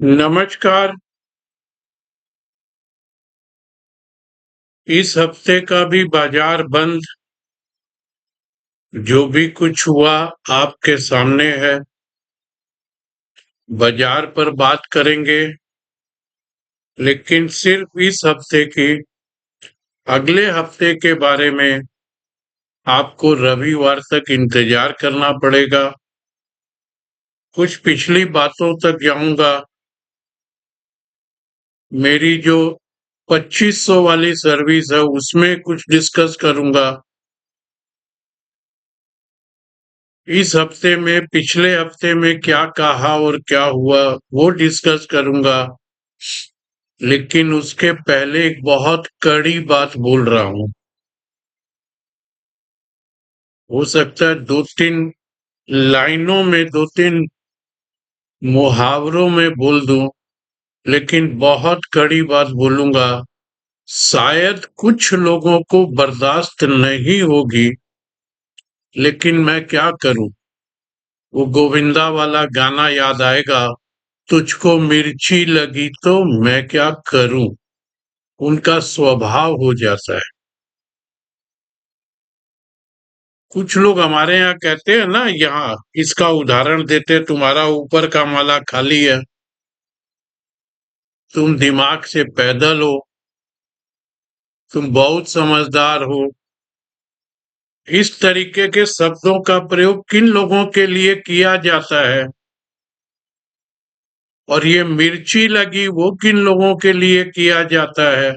नमस्कार। इस हफ्ते का भी बाजार बंद। जो भी कुछ हुआ आपके सामने है। बाजार पर बात करेंगे, लेकिन सिर्फ इस हफ्ते की। अगले हफ्ते के बारे में आपको रविवार तक इंतजार करना पड़ेगा। कुछ पिछली बातों तक जाऊंगा। मेरी जो 2500 वाली सर्विस है उसमें कुछ डिस्कस करूंगा। इस हफ्ते में पिछले हफ्ते में क्या कहा और क्या हुआ वो डिस्कस करूंगा। लेकिन उसके पहले एक बहुत कड़ी बात बोल रहा हूं। हो सकता है दो तीन लाइनों में, दो तीन मुहावरों में बोल दूं, लेकिन बहुत कड़ी बात बोलूंगा। शायद कुछ लोगों को बर्दाश्त नहीं होगी, लेकिन मैं क्या करूं। वो गोविंदा वाला गाना याद आएगा, तुझको मिर्ची लगी तो मैं क्या करूं। उनका स्वभाव हो जाता है। कुछ लोग हमारे यहाँ कहते हैं ना, यहाँ इसका उदाहरण देते, तुम्हारा ऊपर का माला खाली है, तुम दिमाग से पैदल हो, तुम बहुत समझदार हो। इस तरीके के शब्दों का प्रयोग किन लोगों के लिए किया जाता है, और ये मिर्ची लगी वो किन लोगों के लिए किया जाता है,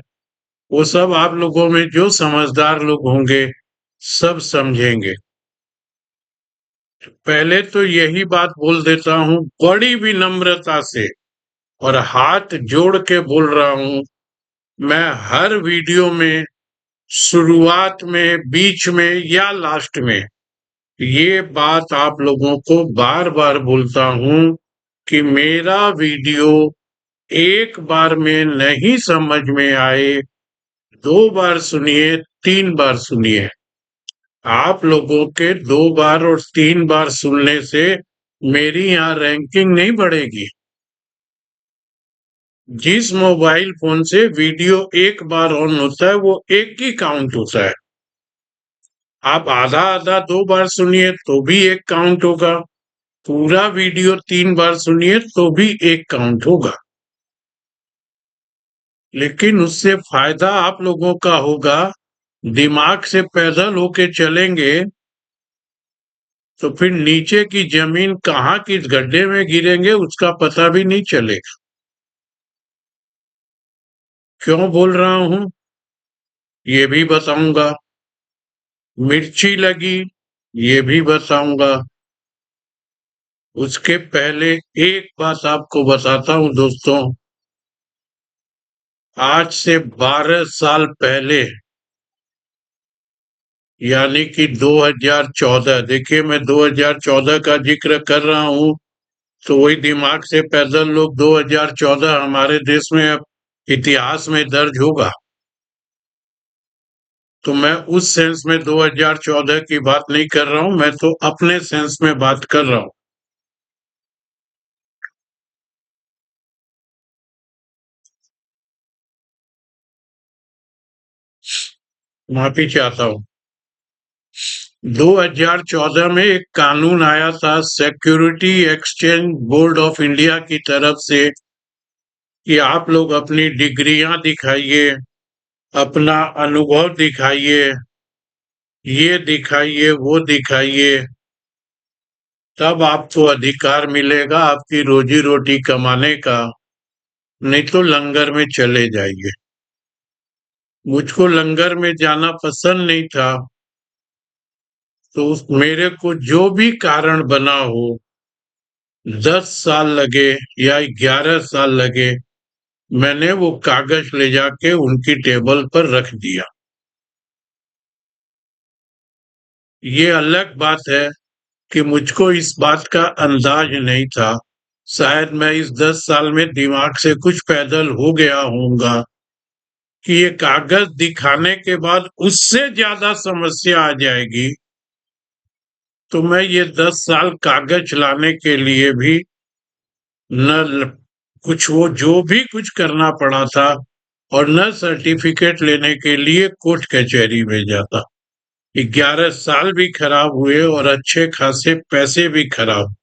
वो सब आप लोगों में जो समझदार लोग होंगे सब समझेंगे। पहले तो यही बात बोल देता हूं बड़ी विनम्रता से, और हाथ जोड़ के बोल रहा हूं। मैं हर वीडियो में शुरुआत में, बीच में या लास्ट में ये बात आप लोगों को बार बार बोलता हूं कि मेरा वीडियो एक बार में नहीं समझ में आए, दो बार सुनिए, तीन बार सुनिए। आप लोगों के दो बार और तीन बार सुनने से मेरी यहाँ रैंकिंग नहीं बढ़ेगी। जिस मोबाइल फोन से वीडियो एक बार ऑन होता है वो एक ही काउंट होता है। आप आधा आधा दो बार सुनिए तो भी एक काउंट होगा, पूरा वीडियो तीन बार सुनिए तो भी एक काउंट होगा। लेकिन उससे फायदा आप लोगों का होगा, दिमाग से पैदल होके चलेंगे तो फिर नीचे की जमीन कहाँ किस गड्ढे में गिरेंगे उसका पता भी नहीं चलेगा। क्यों बोल रहा हूं ये भी बताऊंगा। मिर्ची लगी ये भी बताऊंगा। उसके पहले एक बात आपको बताता हूं दोस्तों। आज से 12 साल पहले, यानी कि 2014, देखिए मैं 2014 का जिक्र कर रहा हूं, तो वही दिमाग से पैदल लोग 2014 हमारे देश में अब इतिहास में दर्ज होगा। तो मैं उस सेंस में 2014 की बात नहीं कर रहा हूं, मैं तो अपने सेंस में बात कर रहा हूं। माफी चाहता हूं। 2014 में एक कानून आया था security exchange board of India की तरफ से, कि आप लोग अपनी डिग्रियां दिखाइए, अपना अनुभव दिखाइए, ये दिखाइए वो दिखाइए, तब आपको अधिकार मिलेगा आपकी रोजी रोटी कमाने का, नहीं तो लंगर में चले जाइए। मुझको लंगर में जाना पसंद नहीं था, तो मेरे को जो भी कारण बना हो, 10 साल लगे या 11 साल लगे, मैंने वो कागज ले जाके उनकी टेबल पर रख दिया। ये अलग बात है कि मुझको इस बात का अंदाज नहीं था। शायद मैं इस 10 साल में दिमाग से कुछ पैदल हो गया होऊंगा कि ये कागज दिखाने के बाद उससे ज्यादा समस्या आ जाएगी, तो मैं ये 10 साल कागज लाने के लिए भी न कुछ वो जो भी कुछ करना पड़ा था, और न सर्टिफिकेट लेने के लिए कोर्ट कचहरी में जाता। 11 साल भी खराब हुए और अच्छे खासे पैसे भी खराब।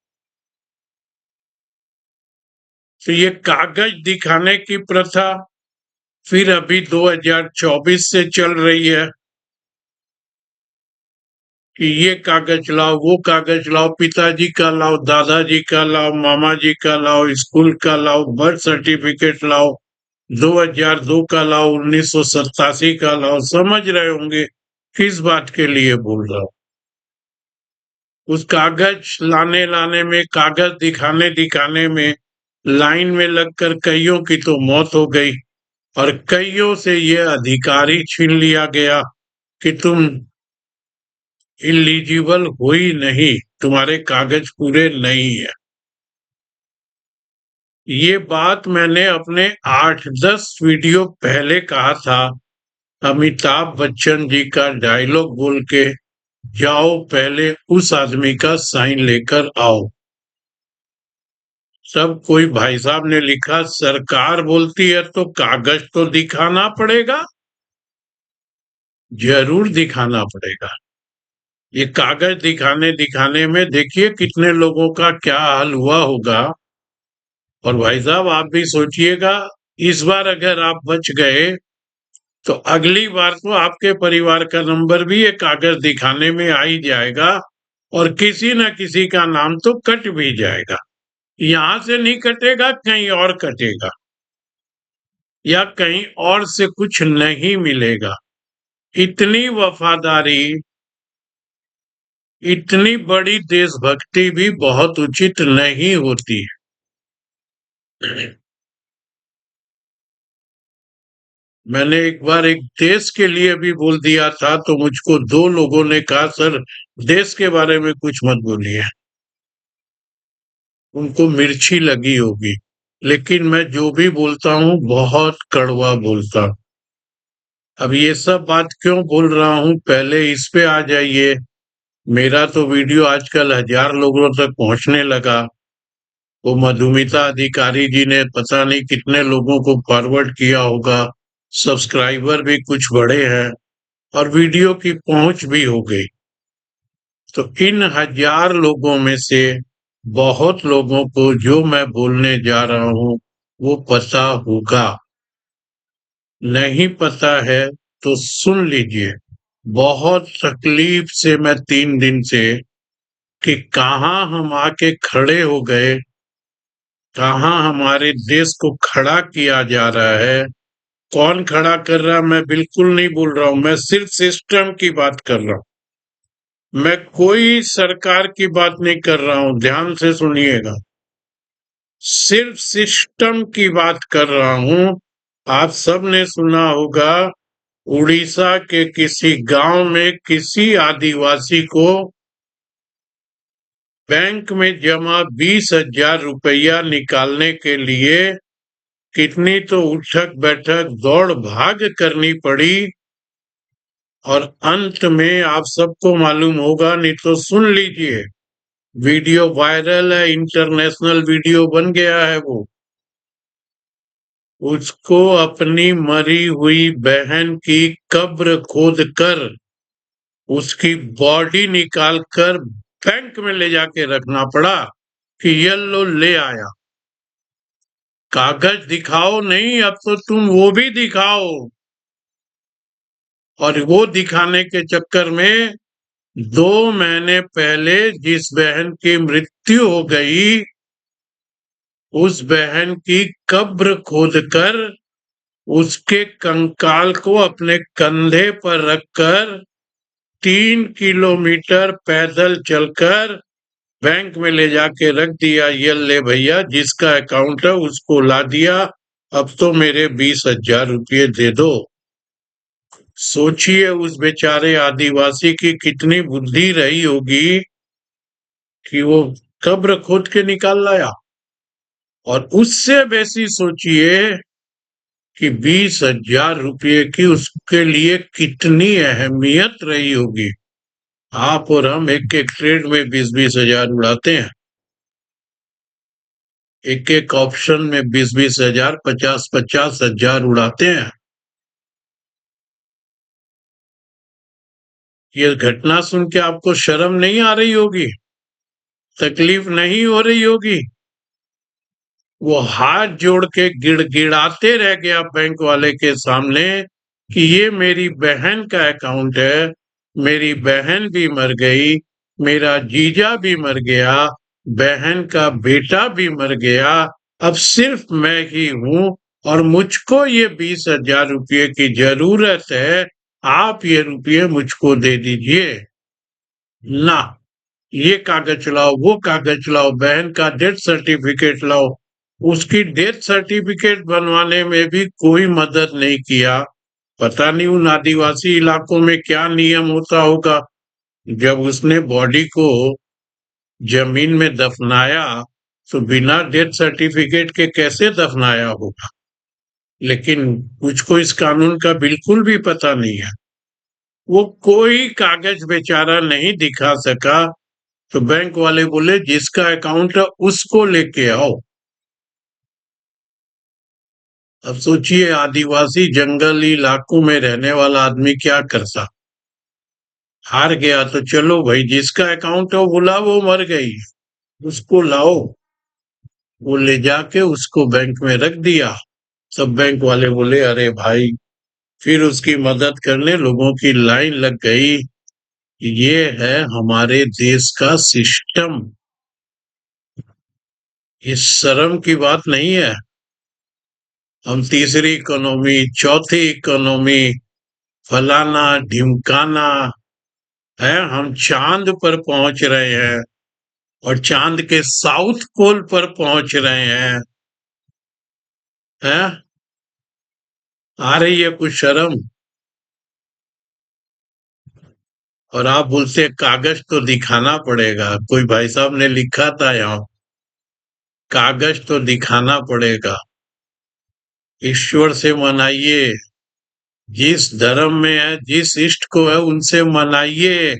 तो ये कागज दिखाने की प्रथा फिर अभी 2024 से चल रही है कि ये कागज लाओ, वो कागज लाओ, पिताजी का लाओ, दादाजी का लाओ, मामा जी का लाओ, स्कूल का लाओ, बर्थ सर्टिफिकेट लाओ, 2002 का लाओ, 1987 का लाओ। समझ रहे होंगे किस बात के लिए बोल रहा हूं। उस कागज लाने लाने में, कागज दिखाने दिखाने में लाइन में लगकर कईयों की तो मौत हो गई, और कईयों से ये अधिकार ही छीन लिया गया कि तुम इलिजिबल हो ही नहीं, तुम्हारे कागज पूरे नहीं है। ये बात मैंने अपने 8-10 वीडियो पहले कहा था। अमिताभ बच्चन जी का डायलॉग बोल के, जाओ पहले उस आदमी का साइन लेकर आओ। सब कोई भाई साहब ने लिखा, सरकार बोलती है तो कागज तो दिखाना पड़ेगा। जरूर दिखाना पड़ेगा। ये कागज दिखाने दिखाने में देखिए कितने लोगों का क्या हाल हुआ होगा। और भाई साहब आप भी सोचिएगा, इस बार अगर आप बच गए तो अगली बार तो आपके परिवार का नंबर भी ये कागज दिखाने में आ ही जाएगा, और किसी न किसी का नाम तो कट भी जाएगा। यहां से नहीं कटेगा, कहीं और कटेगा, या कहीं और से कुछ नहीं मिलेगा। इतनी वफादारी, इतनी बड़ी देशभक्ति भी बहुत उचित नहीं होती है। मैंने एक बार एक देश के लिए भी बोल दिया था, तो मुझको 2 लोगों ने कहा, सर देश के बारे में कुछ मत बोलिए, उनको मिर्ची लगी होगी। लेकिन मैं जो भी बोलता हूँ बहुत कड़वा बोलता हूँ। अब ये सब बात क्यों बोल रहा हूँ, पहले इस पे आ जाइए। मेरा तो वीडियो आजकल 1000 लोगों तक पहुंचने लगा। वो मधुमिता अधिकारी जी ने पता नहीं कितने लोगों को फॉरवर्ड किया होगा। सब्सक्राइबर भी कुछ बड़े हैं, और वीडियो की पहुंच भी हो गई। तो इन 1000 लोगों में से बहुत लोगों को जो मैं बोलने जा रहा हूं वो पता होगा। नहीं पता है तो सुन लीजिए। बहुत तकलीफ से मैं 3 दिन से, कि कहाँ हम आके खड़े हो गए, कहाँ हमारे देश को खड़ा किया जा रहा है। कौन खड़ा कर रहा, मैं बिल्कुल नहीं बोल रहा हूं, मैं सिर्फ सिस्टम की बात कर रहा हूं। मैं कोई सरकार की बात नहीं कर रहा हूं, ध्यान से सुनिएगा। सिर्फ सिस्टम की बात कर रहा हूं। आप सब ने सुना होगा, उड़ीसा के किसी गांव में किसी आदिवासी को बैंक में जमा 20,000 रुपया निकालने के लिए कितनी तो उठक बैठक दौड़ भाग करनी पड़ी। और अंत में आप सबको मालूम होगा, नहीं तो सुन लीजिए, वीडियो वायरल है, इंटरनेशनल वीडियो बन गया है। वो उसको अपनी मरी हुई बहन की कब्र खोद कर उसकी बॉडी निकाल कर बैंक में ले जाके रखना पड़ा कि ये लो ले आया। कागज दिखाओ नहीं, अब तो तुम वो भी दिखाओ। और वो दिखाने के चक्कर में 2 महीने पहले जिस बहन की मृत्यु हो गई, उस बहन की कब्र खोदकर उसके कंकाल को अपने कंधे पर रखकर 3 किलोमीटर पैदल चलकर बैंक में ले जाके रख दिया। ये ले भैया, जिसका अकाउंट है उसको ला दिया, अब तो मेरे 20,000 रुपये दे दो। सोचिए उस बेचारे आदिवासी की कितनी बुद्धि रही होगी कि वो कब्र खोद के निकाल लाया। और उससे बेसी सोचिए कि 20,000 रुपये की उसके लिए कितनी अहमियत रही होगी। आप और हम एक एक ट्रेड में 20-20 हजार उड़ाते हैं। एक एक ऑप्शन में 20-20 हजार, 50-50 हजार उड़ाते हैं। ये घटना सुन के आपको शर्म नहीं आ रही होगी? तकलीफ नहीं हो रही होगी? वो हाथ जोड़ के गिड़गिड़ाते रह गया बैंक वाले के सामने कि ये मेरी बहन का अकाउंट है, मेरी बहन भी मर गई, मेरा जीजा भी मर गया, बहन का बेटा भी मर गया, अब सिर्फ मैं ही हूं और मुझको ये 20,000 रुपये की जरूरत है, आप ये रुपये मुझको दे दीजिए। ना, ये कागज लाओ, वो कागज लाओ, बहन का डेथ सर्टिफिकेट लाओ। उसकी डेथ सर्टिफिकेट बनवाने में भी कोई मदद नहीं किया। पता नहीं उन आदिवासी इलाकों में क्या नियम होता होगा। जब उसने बॉडी को जमीन में दफनाया तो बिना डेथ सर्टिफिकेट के कैसे दफनाया होगा? लेकिन मुझको इस कानून का बिल्कुल भी पता नहीं है। वो कोई कागज बेचारा नहीं दिखा सका, तो बैंक वाले बोले जिसका अकाउंट है उसको लेके आओ। अब सोचिए आदिवासी जंगली इलाकों में रहने वाला आदमी क्या करता। हार गया तो चलो भाई, जिसका अकाउंट है वो बोला वो मर गई, उसको लाओ। वो ले जाके उसको बैंक में रख दिया। सब बैंक वाले बोले अरे भाई, फिर उसकी मदद करने लोगों की लाइन लग गई। ये है हमारे देश का सिस्टम। ये शर्म की बात नहीं है। हम तीसरी इकोनॉमी, चौथी इकोनॉमी, फलाना ढिमकाना है, हम चांद पर पहुंच रहे हैं और चांद के साउथ पोल पर पहुंच रहे हैं। आ रही है कुछ शर्म? और आप बोलते कागज तो दिखाना पड़ेगा। कोई भाई साहब ने लिखा था यहाँ, कागज तो दिखाना पड़ेगा। ईश्वर से मनाइए, जिस धर्म में है, जिस इष्ट को है उनसे मनाइए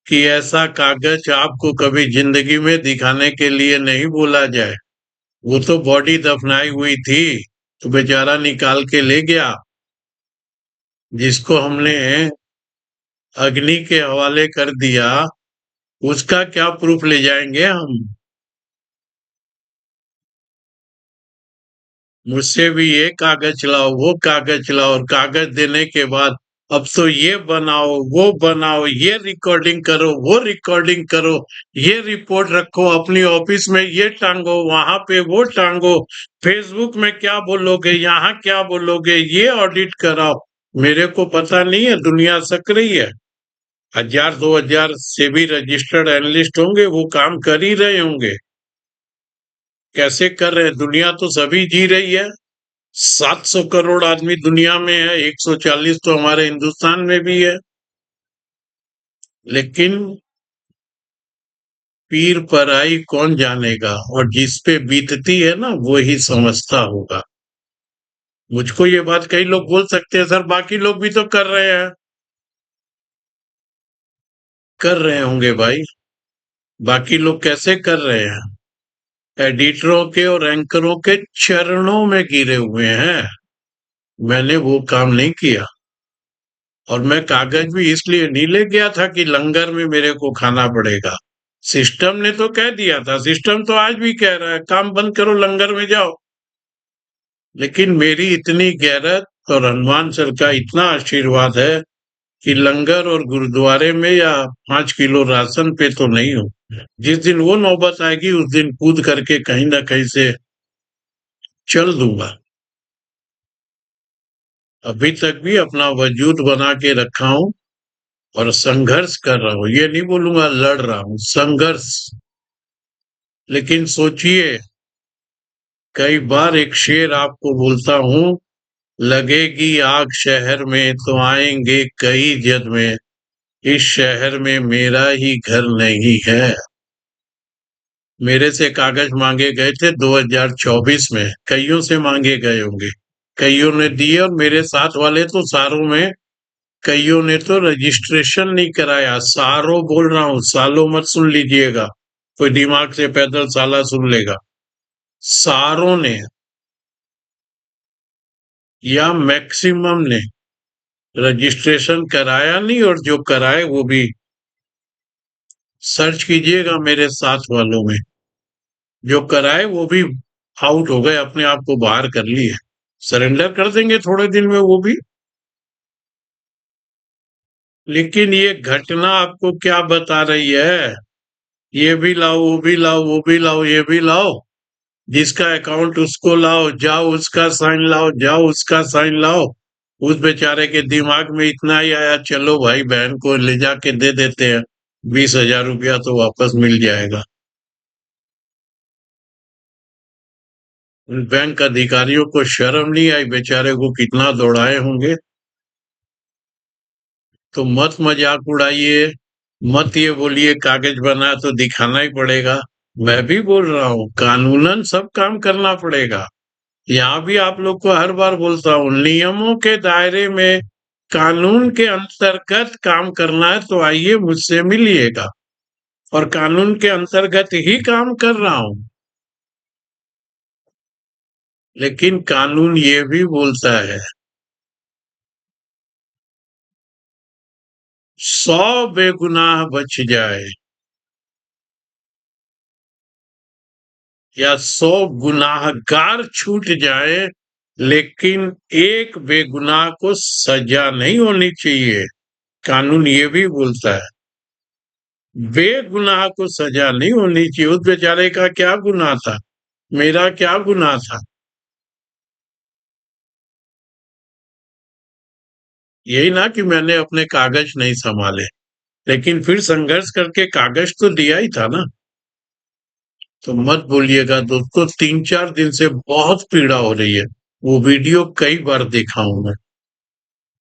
कि ऐसा कागज आपको कभी जिंदगी में दिखाने के लिए नहीं बोला जाए। वो तो बॉडी दफनाई हुई थी तो बेचारा निकाल के ले गया। जिसको हमने अग्नि के हवाले कर दिया उसका क्या प्रूफ ले जाएंगे हम? मुझसे भी ये कागज लाओ, वो कागज लाओ, और कागज देने के बाद अब तो ये बनाओ, वो बनाओ, ये रिकॉर्डिंग करो, वो रिकॉर्डिंग करो, ये रिपोर्ट रखो अपनी ऑफिस में, ये टांगो वहां पे, वो टांगो, फेसबुक में क्या बोलोगे, यहाँ क्या बोलोगे, ये ऑडिट कराओ। मेरे को पता नहीं है, दुनिया सक रही है। 1,000-2,000 से भी रजिस्टर्ड एनालिस्ट होंगे, वो काम कर ही रहे होंगे। कैसे कर रहे हैं? दुनिया तो सभी जी रही है। 700 करोड़ आदमी दुनिया में है, 140 तो हमारे हिंदुस्तान में भी है। लेकिन पीर पराई कौन जानेगा, और जिस पे बीतती है ना वो ही समझता होगा। मुझको ये बात कई लोग बोल सकते हैं सर बाकी लोग भी तो कर रहे हैं। कर रहे होंगे भाई। बाकी लोग कैसे कर रहे हैं? एडिटरों के और एंकरों के चरणों में गिरे हुए हैं। मैंने वो काम नहीं किया। और मैं कागज भी इसलिए नहीं ले गया था कि लंगर में मेरे को खाना पड़ेगा। सिस्टम ने तो कह दिया था, सिस्टम तो आज भी कह रहा है काम बंद करो, लंगर में जाओ। लेकिन मेरी इतनी गैरत और हनुमान सर का इतना आशीर्वाद है कि लंगर और गुरुद्वारे में या 5 किलो राशन पे तो नहीं हो। जिस दिन वो नौबत आएगी उस दिन कूद करके कहीं ना कहीं से चल दूंगा। अभी तक भी अपना वजूद बना के रखा हूं और संघर्ष कर रहा हूं। ये नहीं बोलूंगा लड़ रहा हूं, संघर्ष। लेकिन सोचिए, कई बार एक शेर आपको बोलता हूं, लगेगी आग शहर में तो आएंगे कई जद में, इस शहर में मेरा ही घर नहीं है। मेरे से कागज मांगे गए थे 2024 में, कईयों से मांगे गए होंगे, कईयों ने दिए, और मेरे साथ वाले तो सारों में कईयों ने तो रजिस्ट्रेशन नहीं कराया। सारों बोल रहा हूं, सालों मत सुन लीजिएगा, कोई दिमाग से पैदल साला सुन लेगा। सारों ने या मैक्सिमम ने रजिस्ट्रेशन कराया नहीं, और जो कराए वो भी सर्च कीजिएगा मेरे साथ वालों में, जो कराए वो भी आउट हो गए, अपने आप को बाहर कर लिए, सरेंडर कर देंगे थोड़े दिन में वो भी। लेकिन ये घटना आपको क्या बता रही है? ये भी लाओ, वो भी लाओ, वो भी लाओ, ये भी लाओ, जिसका अकाउंट उसको लाओ, जाओ उसका साइन लाओ, जाओ उसका साइन लाओ। उस बेचारे के दिमाग में इतना ही आया, चलो भाई बहन को ले जाके दे देते हैं, 20,000 रुपया तो वापस मिल जाएगा। उन बैंक अधिकारियों को शर्म नहीं आई, बेचारे को कितना दौड़ाए होंगे। तो मत मजाक उड़ाइए, मत ये बोलिए कागज बना तो दिखाना ही पड़ेगा। मैं भी बोल रहा हूँ कानूनन सब काम करना पड़ेगा। यहाँ भी आप लोग को हर बार बोलता हूँ, नियमों के दायरे में कानून के अंतर्गत काम करना है तो आइए मुझसे मिलिएगा, और कानून के अंतर्गत ही काम कर रहा हूँ। लेकिन कानून ये भी बोलता है 100 बेगुनाह बच जाए या 100 गुनाहगार छूट जाए, लेकिन एक बेगुनाह को सजा नहीं होनी चाहिए। कानून ये भी बोलता है बेगुनाह को सजा नहीं होनी चाहिए। उस बेचारे का क्या गुनाह था, मेरा क्या गुनाह था? यही ना कि मैंने अपने कागज नहीं संभाले, लेकिन फिर संघर्ष करके कागज तो दिया ही था ना। तो मत बोलिएगा दोस्तों, 3-4 दिन से बहुत पीड़ा हो रही है। वो वीडियो कई बार देखा हूं मैं।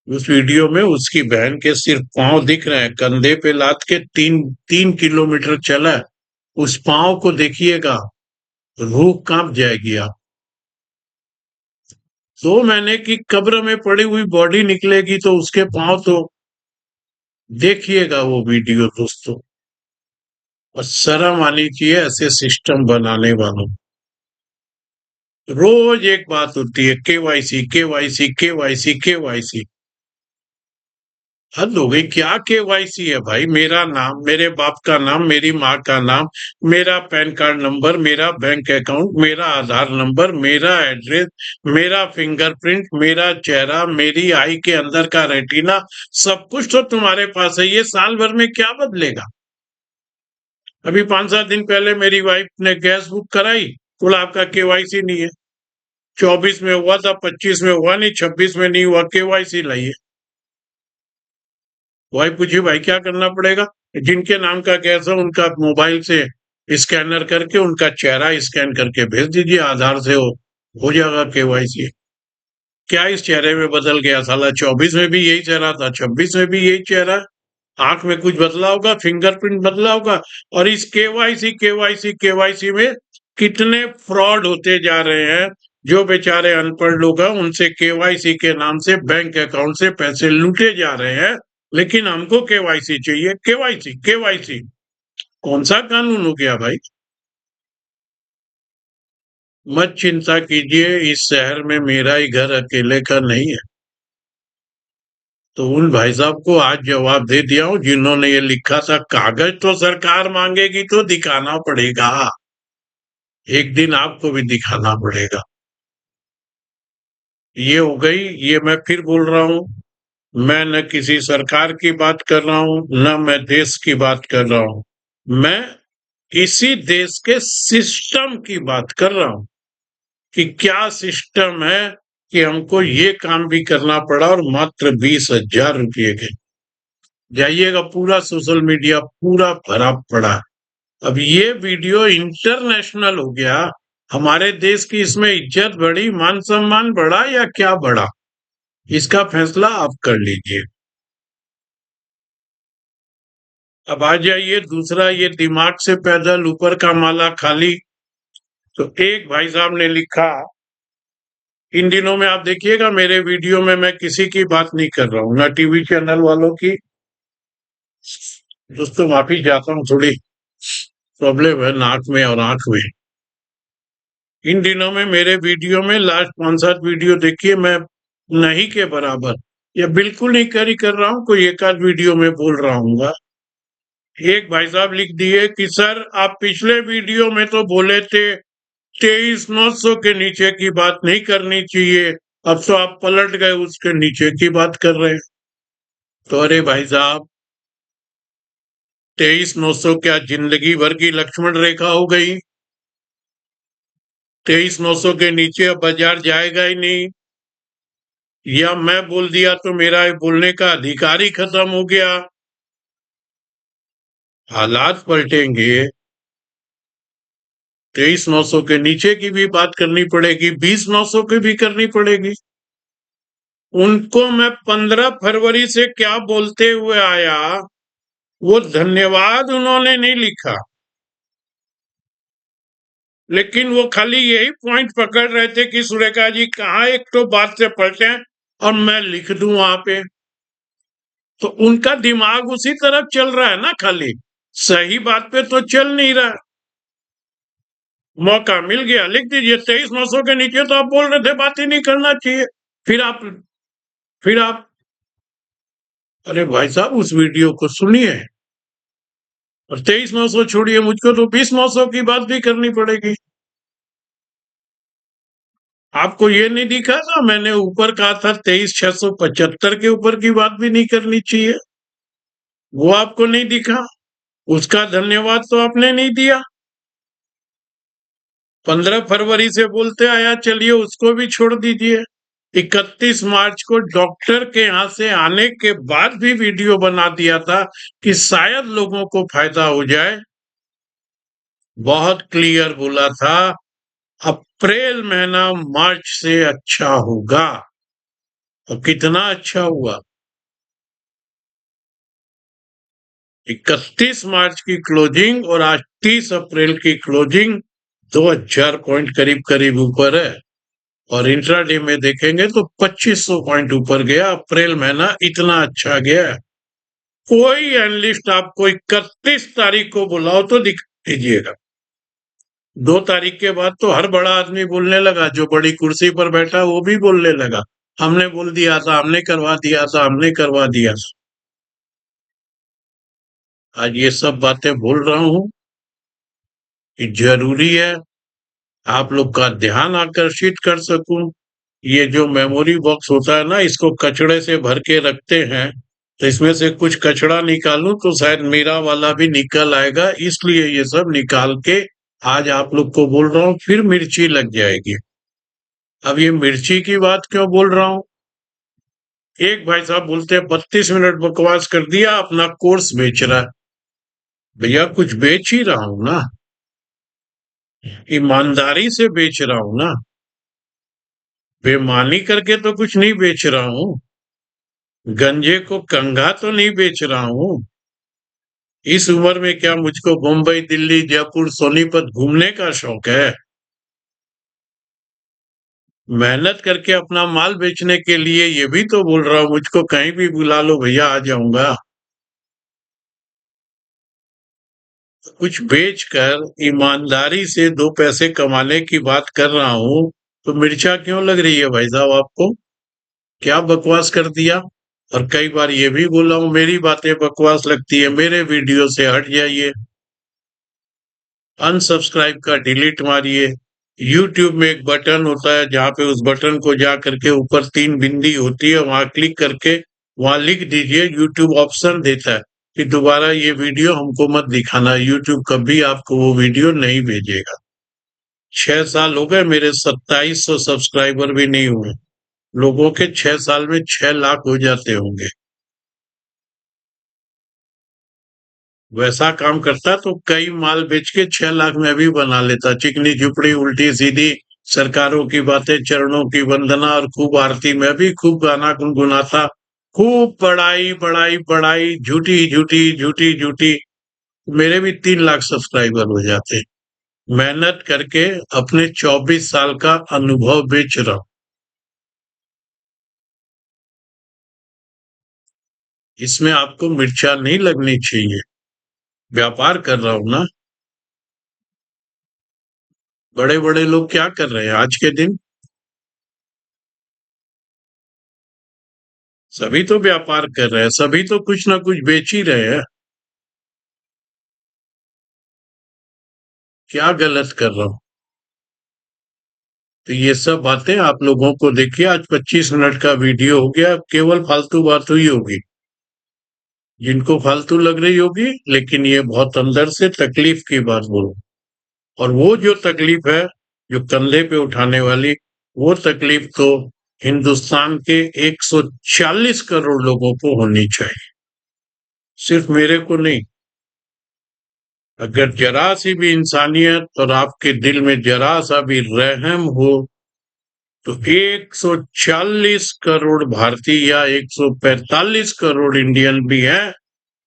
उस वीडियो में उसकी बहन के सिर्फ पांव दिख रहे हैं, कंधे पे लाद के 3-3 किलोमीटर चला है। उस पांव को देखिएगा, रूह कांप जाएगी आप। 2 महीने की कब्र में पड़ी हुई बॉडी निकलेगी तो उसके पांव तो देखिएगा वो वीडियो दोस्तों। और शर्म आनी चाहिए ऐसे सिस्टम बनाने वालों। रोज एक बात होती है, केवाईसी केवाईसी केवाईसी केवाईसी। हद हो गई, क्या केवाईसी है भाई? मेरा नाम, मेरे बाप का नाम, मेरी माँ का नाम, मेरा पैन कार्ड नंबर, मेरा बैंक अकाउंट, मेरा आधार नंबर, मेरा एड्रेस, मेरा फिंगरप्रिंट, मेरा चेहरा, मेरी आई के अंदर का रेटिना, सब कुछ तो तुम्हारे पास है। ये साल भर में क्या बदलेगा? अभी 5-7 दिन पहले मेरी वाइफ ने गैस बुक कराई, बोला आपका केवाईसी नहीं है। 24 में हुआ था, 25 में हुआ नहीं, 26 में नहीं हुआ, केवाईसी लाइए। भाई पूछिए भाई क्या करना पड़ेगा? जिनके नाम का गैस है उनका मोबाइल से स्कैनर करके उनका चेहरा स्कैन करके भेज दीजिए, आधार से हो जाएगा केवाईसी। क्या इस चेहरे में बदल गया? साला 24 में भी यही चेहरा था, 26 में भी यही चेहरा। आंख में कुछ बदला होगा, फिंगरप्रिंट बदला होगा। और इस केवाईसी केवाईसी केवाईसी में कितने फ्रॉड होते जा रहे हैं। जो बेचारे अनपढ़ लोग हैं उनसे केवाईसी के नाम से बैंक अकाउंट से पैसे लूटे जा रहे हैं, लेकिन हमको केवाईसी चाहिए। केवाईसी केवाईसी कौन सा कानून हो गया भाई? मत चिंता कीजिए, इस शहर में मेरा ही घर अकेले का नहीं है। तो उन भाई साहब को आज जवाब दे दिया हूं जिन्होंने ये लिखा था, कागज तो सरकार मांगेगी तो दिखाना पड़ेगा। एक दिन आपको भी दिखाना पड़ेगा। ये हो गई, ये मैं फिर बोल रहा हूं, मैं न किसी सरकार की बात कर रहा हूं, न मैं देश की बात कर रहा हूं। मैं इसी देश के सिस्टम की बात कर रहा हूं कि क्या सिस्टम है कि हमको ये काम भी करना पड़ा, और मात्र 20,000 रुपये के। जाइएगा, पूरा सोशल मीडिया पूरा भरा पड़ा। अब ये वीडियो इंटरनेशनल हो गया, हमारे देश की इसमें इज्जत बढ़ी, मान सम्मान बढ़ा या क्या बढ़ा? इसका फैसला आप कर लीजिए। अब आ जाइए दूसरा, ये दिमाग से पैदल ऊपर का माला खाली। तो एक भाई साहब ने लिखा, इन दिनों में आप देखिएगा मेरे वीडियो में मैं किसी की बात नहीं कर रहा हूं, ना टीवी चैनल वालों की। दोस्तों माफी चाहता हूँ, थोड़ी प्रॉब्लम है नाक में और आंख में, इन दिनों में मेरे वीडियो में लास्ट 5-7 वीडियो देखिए, मैं नहीं के बराबर या बिल्कुल नहीं कैरी कर रहा हूँ, कोई एक आध वीडियो में बोल रहा हूँ। एक भाई साहब लिख दिए कि सर आप पिछले वीडियो में तो बोले थे 23,900 के नीचे की बात नहीं करनी चाहिए, अब तो आप पलट गए उसके नीचे की बात कर रहे हैं। तो अरे भाई साहब, 23,900 क्या जिंदगी भर की लक्ष्मण रेखा हो गई? 23,900 के नीचे अब बाजार जाएगा ही नहीं, या मैं बोल दिया तो मेरा बोलने का अधिकार ही खत्म हो गया? हालात पलटेंगे, 23,900 के नीचे की भी बात करनी पड़ेगी, 20,900 की भी करनी पड़ेगी। उनको मैं 15 फरवरी से क्या बोलते हुए आया, वो धन्यवाद उन्होंने नहीं लिखा, लेकिन वो खाली यही पॉइंट पकड़ रहे थे कि सुरेखा जी कहाँ एक तो बात से पलटे और मैं लिख दूं वहां पे। तो उनका दिमाग उसी तरफ चल रहा है ना, खाली सही बात पे तो चल नहीं रहा। मौका मिल गया लिख दीजिए 23,900 के नीचे तो आप बोल रहे थे बात ही नहीं करना चाहिए, फिर आप अरे भाई साहब उस वीडियो को सुनिए और 23,900 छोड़िए, मुझको तो 20,900 की बात भी करनी पड़ेगी। आपको ये नहीं दिखा था मैंने ऊपर कहा था 23,675 के ऊपर की बात भी नहीं करनी चाहिए? वो आपको नहीं दिखा? उसका धन्यवाद तो आपने नहीं दिया। 15 फरवरी से बोलते आया, चलिए उसको भी छोड़ दीजिए। 31 मार्च को डॉक्टर के यहाँ से आने के बाद भी वीडियो बना दिया था कि शायद लोगों को फायदा हो जाए। बहुत क्लियर बोला था अप्रैल महीना मार्च से अच्छा होगा, और कितना अच्छा हुआ। 31 मार्च की क्लोजिंग और आज 30 अप्रैल की क्लोजिंग 2,000 पॉइंट करीब करीब ऊपर है, और इंट्राडे में देखेंगे तो 2,500 पॉइंट ऊपर गया। अप्रैल महीना इतना अच्छा गया। कोई एनालिस्ट आपको 31 तारीख को बुलाओ तो दिखा दीजिएगा। 2 तारीख के बाद तो हर बड़ा आदमी बोलने लगा, जो बड़ी कुर्सी पर बैठा वो भी बोलने लगा, हमने बोल दिया था, हमने करवा दिया था, हमने करवा दिया था। आज ये सब बातें बोल रहा हूं कि जरूरी है आप लोग का ध्यान आकर्षित कर सकूं। ये जो मेमोरी बॉक्स होता है ना, इसको कचड़े से भर के रखते हैं, तो इसमें से कुछ कचड़ा निकालूं तो शायद मेरा वाला भी निकल आएगा, इसलिए ये सब निकाल के आज आप लोग को बोल रहा हूँ, फिर मिर्ची लग जाएगी। अब ये मिर्ची की बात क्यों बोल रहा हूँ? एक भाई साहब बोलते हैं 32 मिनट बकवास कर दिया, अपना कोर्स बेच रहा है। भैया कुछ बेच ही रहा हूं ना, ईमानदारी से बेच रहा हूं ना, बेईमानी करके तो कुछ नहीं बेच रहा हूं, गंजे को कंघा तो नहीं बेच रहा हूं। इस उम्र में क्या मुझको मुंबई, दिल्ली, जयपुर, सोनीपत घूमने का शौक है? मेहनत करके अपना माल बेचने के लिए ये भी तो बोल रहा हूं, मुझको कहीं भी बुला लो भैया आ जाऊंगा। कुछ बेचकर ईमानदारी से 2 पैसे कमाने की बात कर रहा हूं, तो मिर्चा क्यों लग रही है भाई साहब आपको? क्या बकवास कर दिया? और कई बार ये भी बोला हूं मेरी बातें बकवास लगती है मेरे वीडियो से हट जाइए, अनसब्सक्राइब का डिलीट मारिए। यूट्यूब में एक बटन होता है जहां पे उस बटन को जा करके ऊपर 3 बिंदी होती है, वहां क्लिक करके वहां लिख दीजिए, यूट्यूब ऑप्शन देता है कि दोबारा ये वीडियो हमको मत दिखाना, यूट्यूब कभी आपको वो वीडियो नहीं भेजेगा। 6 साल हो गए, मेरे 2,700 सब्सक्राइबर भी नहीं हुए। लोगों के 6 साल में 6 लाख हो जाते होंगे। वैसा काम करता तो कई माल बेच के 6 लाख में भी बना लेता। चिकनी झुपड़ी, उल्टी सीधी, सरकारों की बातें, चरणों की वंदना और खूब आरती में भी खूब गाना गुनगुनाता, खूब बड़ाई बड़ाई बड़ाई, झूठी झूठी झूठी झूठी, मेरे भी 3 लाख सब्सक्राइबर हो जाते। मेहनत करके अपने 24 साल का अनुभव बेच रहा हूं। इसमें आपको मिर्चा नहीं लगनी चाहिए, व्यापार कर रहा हूं ना। बड़े बड़े लोग क्या कर रहे हैं आज के दिन? सभी तो व्यापार कर रहे हैं, सभी तो कुछ ना कुछ बेच ही रहे हैं। क्या गलत कर रहा हूं? तो ये सब बातें आप लोगों को देखिए, आज 25 मिनट का वीडियो हो गया, केवल फालतू बात हुई होगी जिनको फालतू लग रही होगी, लेकिन ये बहुत अंदर से तकलीफ की बात बोलो। और वो जो तकलीफ है, जो कंधे पे उठाने वाली, वो तकलीफ तो हिंदुस्तान के 140 करोड़ लोगों को होनी चाहिए, सिर्फ मेरे को नहीं। अगर जरा सी भी इंसानियत और आपके दिल में जरा सा भी रहम हो, तो 140 करोड़ भारतीय या 145 करोड़ इंडियन भी हैं,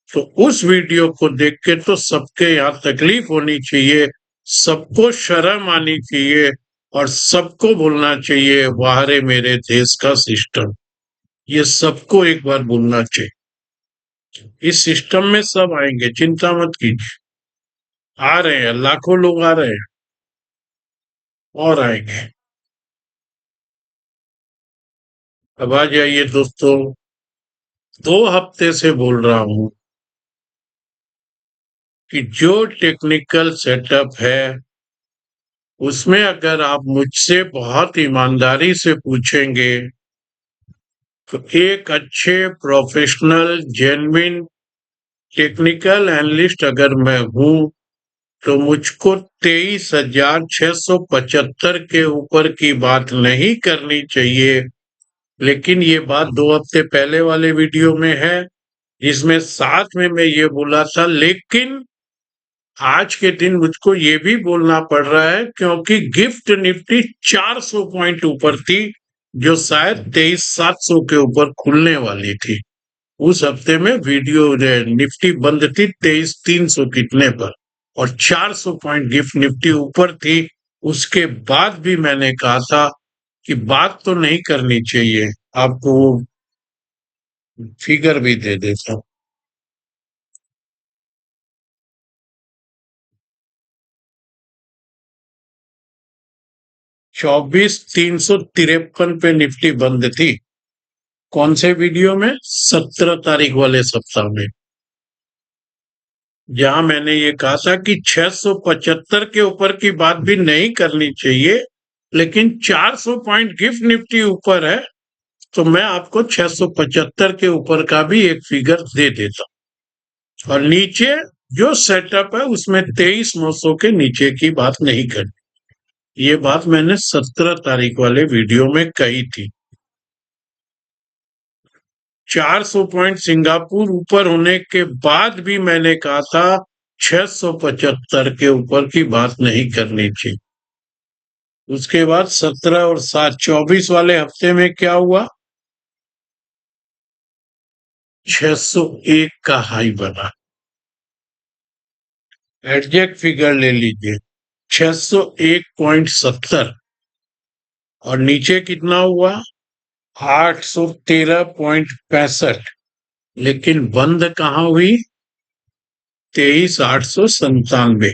तो उस वीडियो को देख के तो सबके यहाँ तकलीफ होनी चाहिए, सबको शर्म आनी चाहिए, और सबको बोलना चाहिए, वाह रे मेरे देश का सिस्टम। ये सबको एक बार बोलना चाहिए। इस सिस्टम में सब आएंगे, चिंता मत कीजिए। आ रहे हैं, लाखों लोग आ रहे हैं और आएंगे। अब आ जाइए दोस्तों, 2 हफ्ते से बोल रहा हूं कि जो टेक्निकल सेटअप है, उसमें अगर आप मुझसे बहुत ईमानदारी से पूछेंगे, तो एक अच्छे प्रोफेशनल जेन्युइन टेक्निकल एनालिस्ट अगर मैं हूं, तो मुझको 23,675 के ऊपर की बात नहीं करनी चाहिए। लेकिन ये बात 2 हफ्ते पहले वाले वीडियो में है, जिसमें साथ में मैं ये बोला था, लेकिन आज के दिन मुझको ये भी बोलना पड़ रहा है क्योंकि गिफ्ट निफ्टी 400 पॉइंट ऊपर थी, जो शायद 23,700 के ऊपर खुलने वाली थी। उस हफ्ते में वीडियो निफ्टी बंद थी 23,300 कितने पर, और 400 पॉइंट गिफ्ट निफ्टी ऊपर थी। उसके बाद भी मैंने कहा था कि बात तो नहीं करनी चाहिए, आपको फिगर भी दे देता हूं। 24,353 पे निफ्टी बंद थी। कौन से वीडियो में? 17 तारीख वाले सप्ताह में, जहां मैंने ये कहा था कि 675 के ऊपर की बात भी नहीं करनी चाहिए, लेकिन 400 पॉइंट गिफ्ट निफ्टी ऊपर है, तो मैं आपको 675 के ऊपर का भी एक फिगर दे देता हूं। और नीचे जो सेटअप है उसमें 23,900 के नीचे की बात नहीं करनी। ये बात मैंने 17 तारीख वाले वीडियो में कही थी। 400 पॉइंट सिंगापुर ऊपर होने के बाद भी मैंने कहा था 675 के ऊपर की बात नहीं करनी चाहिए। उसके बाद 17 और 7 24 वाले हफ्ते में क्या हुआ? 601 का हाई बना। एग्जैक्ट फिगर ले लीजिए, 601.70। और नीचे कितना हुआ? 813.65। लेकिन बंद कहाँ हुई? 23,897।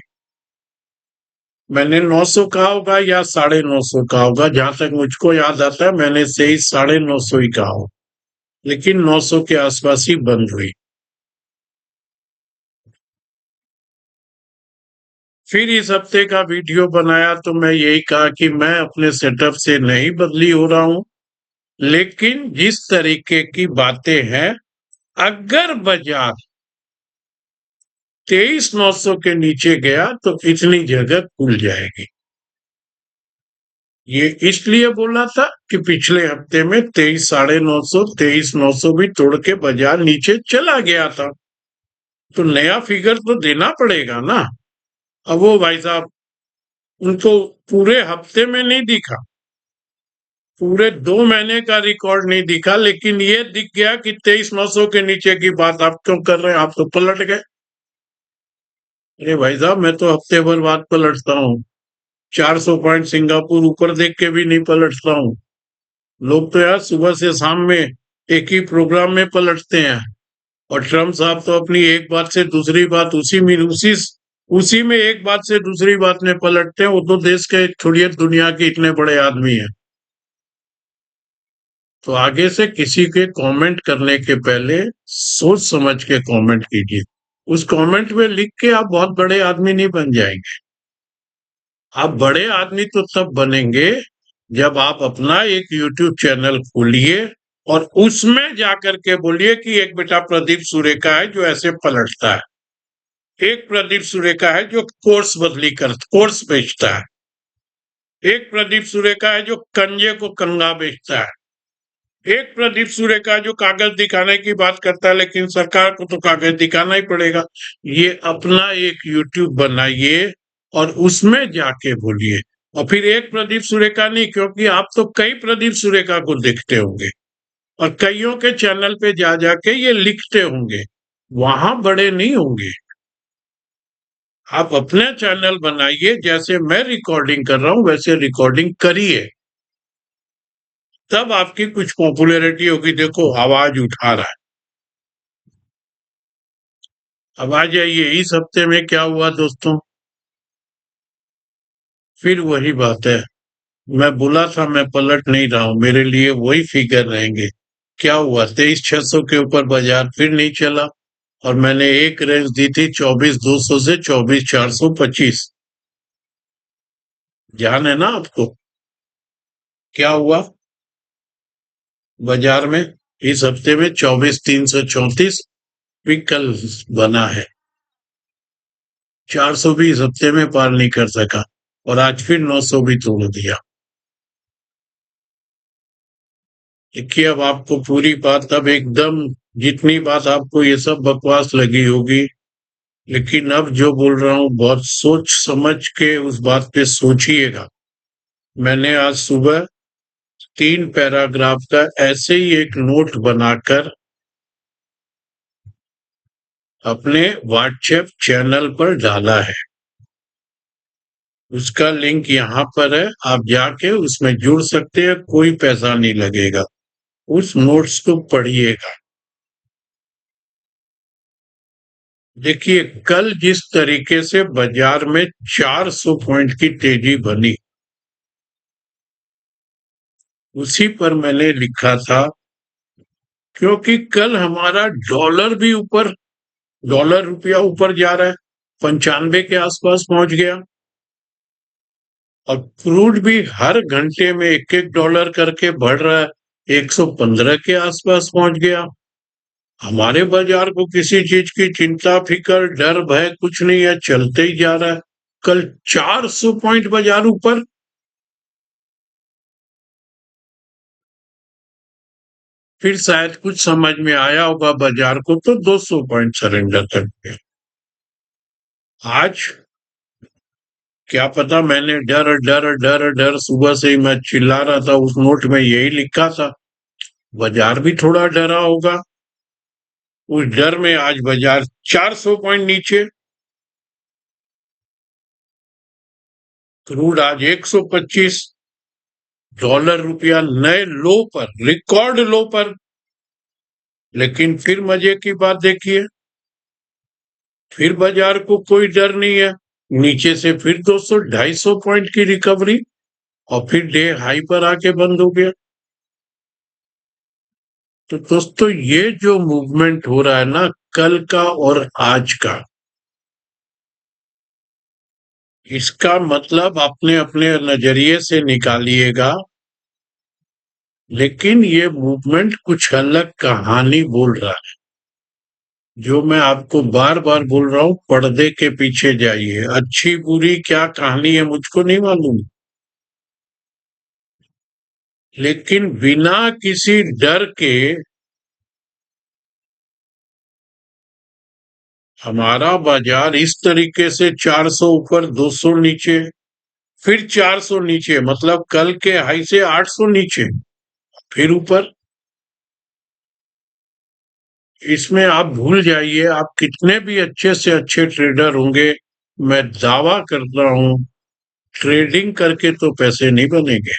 मैंने 900 कहा होगा या 950 कहा होगा, जहां तक मुझको याद आता है मैंने 23,950 ही कहा हो, लेकिन 900 के आसपास ही बंद हुई। फिर इस हफ्ते का वीडियो बनाया तो मैं यही कहा कि मैं अपने सेटअप से नहीं बदली हो रहा हूं, लेकिन जिस तरीके की बातें हैं, अगर बाजार 23,900 के नीचे गया तो इतनी जगह खुल जाएगी। ये इसलिए बोला था कि पिछले हफ्ते में 23,950, 23,900 भी तोड़ के बाजार नीचे चला गया था, तो नया फिगर तो देना पड़ेगा ना। अब वो भाई साहब, उनको पूरे हफ्ते में नहीं दिखा, पूरे 2 महीने का रिकॉर्ड नहीं दिखा, लेकिन ये दिख गया कि 23,900 के नीचे की बात आप क्यों कर रहे हैं, आप तो पलट गए। अरे भाई साहब, मैं तो हफ्ते भर बाद पलटता हूँ, 400 पॉइंट सिंगापुर ऊपर देख के भी नहीं पलटता हूँ। लोग तो यार सुबह से शाम में एक ही प्रोग्राम में पलटते हैं, और ट्रम्प साहब तो अपनी एक बात से दूसरी बात उसी उसी में एक बात से दूसरी बात में पलटते हैं। वो तो देश के थोड़ी दुनिया के इतने बड़े आदमी हैं। तो आगे से किसी के कमेंट करने के पहले सोच समझ के कमेंट कीजिए। उस कमेंट में लिख के आप बहुत बड़े आदमी नहीं बन जाएंगे। आप बड़े आदमी तो तब बनेंगे जब आप अपना एक यूट्यूब चैनल खोलिए और उसमें जाकर के बोलिए कि एक बेटा प्रदीप सुरेखा है जो ऐसे पलटता है, एक प्रदीप सुरेखा है जो कोर्स बेचता है, एक प्रदीप सुरेखा है जो कंजे को कंगा बेचता है, एक प्रदीप सुरेखा है जो कागज दिखाने की बात करता है लेकिन सरकार को तो कागज दिखाना ही पड़ेगा। ये अपना एक यूट्यूब बनाइए और उसमें जाके बोलिए। और फिर एक प्रदीप सुरेखा नहीं, क्योंकि आप तो कई प्रदीप सुरेखा को देखते होंगे और कईयों के चैनल पे जा जाके ये लिखते होंगे, वहां बड़े नहीं होंगे। आप अपने चैनल बनाइए, जैसे मैं रिकॉर्डिंग कर रहा हूं वैसे रिकॉर्डिंग करिए, तब आपकी कुछ पॉपुलैरिटी होगी। देखो आवाज उठा रहा है। अब आ जाइए इस हफ्ते में क्या हुआ दोस्तों। फिर वही बात है, मैं बोला था मैं पलट नहीं रहा हूं, मेरे लिए वही फिगर रहेंगे। क्या हुआ, 23,600 के ऊपर बाजार फिर नहीं चला और मैंने एक रेंज दी थी 24,200 से 24,425। ध्यान है ना आपको क्या हुआ बाजार में? इस हफ्ते में 24,334 विकल बना है। 400 भी इस हफ्ते में पार नहीं कर सका और आज फिर 900 भी तोड़ दिया। देखिए अब आपको पूरी बात, अब एकदम जितनी बात आपको ये सब बकवास लगी होगी, लेकिन अब जो बोल रहा हूं बहुत सोच समझ के उस बात पे सोचिएगा। मैंने आज सुबह 3 पैराग्राफ का ऐसे ही एक नोट बनाकर अपने व्हाट्सएप चैनल पर डाला है। उसका लिंक यहाँ पर है, आप जाके उसमें जुड़ सकते हैं, कोई पैसा नहीं लगेगा। उस नोट्स को पढ़िएगा। देखिए कल जिस तरीके से बाजार में 400 पॉइंट की तेजी बनी, उसी पर मैंने लिखा था, क्योंकि कल हमारा डॉलर भी ऊपर, डॉलर रुपया ऊपर जा रहा है, 95 के आसपास पहुंच गया। और क्रूड भी हर घंटे में $1-1 करके बढ़ रहा है, 115 के आसपास पहुंच गया। हमारे बाजार को किसी चीज की चिंता फिकर डर भय कुछ नहीं है, चलते ही जा रहा है। कल 400 पॉइंट बाजार ऊपर। फिर शायद कुछ समझ में आया होगा बाजार को, तो 200 पॉइंट सरेंडर कर दिया। आज क्या पता, मैंने डर डर डर डर सुबह से ही मैं चिल्ला रहा था, उस नोट में यही लिखा था, बाजार भी थोड़ा डरा होगा। उस डर में आज बाजार 400 पॉइंट नीचे। क्रूड आज 125, डॉलर रुपया नए लो पर, रिकॉर्ड लो पर। लेकिन फिर मजे की बात देखिए, फिर बाजार को कोई डर नहीं है, नीचे से फिर 200-250 पॉइंट की रिकवरी और फिर डे हाई पर आके बंद हो गया। तो दोस्तों ये जो मूवमेंट हो रहा है ना कल का और आज का, इसका मतलब अपने अपने नजरिए से निकालिएगा, लेकिन ये मूवमेंट कुछ अलग कहानी बोल रहा है। जो मैं आपको बार बार बोल रहा हूं, पर्दे के पीछे जाइए, अच्छी बुरी क्या कहानी है मुझको नहीं मालूम, लेकिन बिना किसी डर के हमारा बाजार इस तरीके से 400 ऊपर 200 नीचे, फिर 400 नीचे, मतलब कल के हाई से 800 नीचे, फिर ऊपर। इसमें आप भूल जाइए, आप कितने भी अच्छे से अच्छे ट्रेडर होंगे, मैं दावा करता हूं ट्रेडिंग करके तो पैसे नहीं बनेंगे,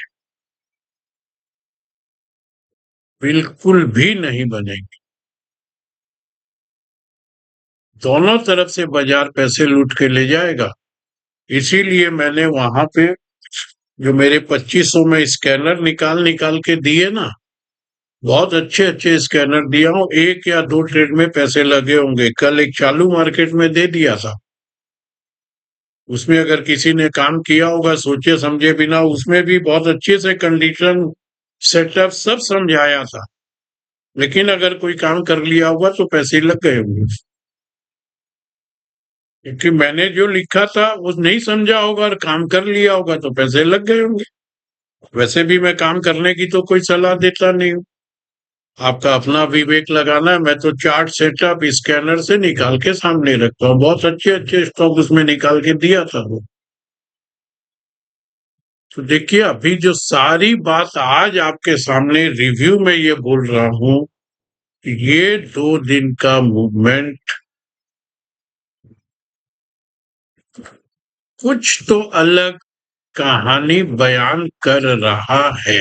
बिल्कुल भी नहीं बनेंगे। दोनों तरफ से बाजार पैसे लूट के ले जाएगा। इसीलिए मैंने वहां पे जो मेरे 2500 में स्कैनर निकाल निकाल के दिए ना, बहुत अच्छे अच्छे स्कैनर दिया हूँ। एक या दो ट्रेड में पैसे लगे होंगे। कल एक चालू मार्केट में दे दिया था, उसमें अगर किसी ने काम किया होगा सोचे समझे बिना, उसमें भी बहुत अच्छे से कंडीशन सेटअप सब समझाया था, लेकिन अगर कोई काम कर लिया होगा तो पैसे लग गए होंगे, क्योंकि मैंने जो लिखा था वो नहीं समझा होगा और काम कर लिया होगा तो पैसे लग गए होंगे। वैसे भी मैं काम करने की तो कोई सलाह देता नहीं हूँ, आपका अपना विवेक लगाना है। मैं तो चार्ट सेटअप स्कैनर से निकाल के सामने रखता हूँ, बहुत अच्छे अच्छे स्टॉक उसमें निकाल के दिया था वो। तो देखिए, अभी जो सारी बात आज आपके सामने रिव्यू में ये बोल रहा हूँ, ये 2 दिन का मूवमेंट कुछ तो अलग कहानी बयान कर रहा है।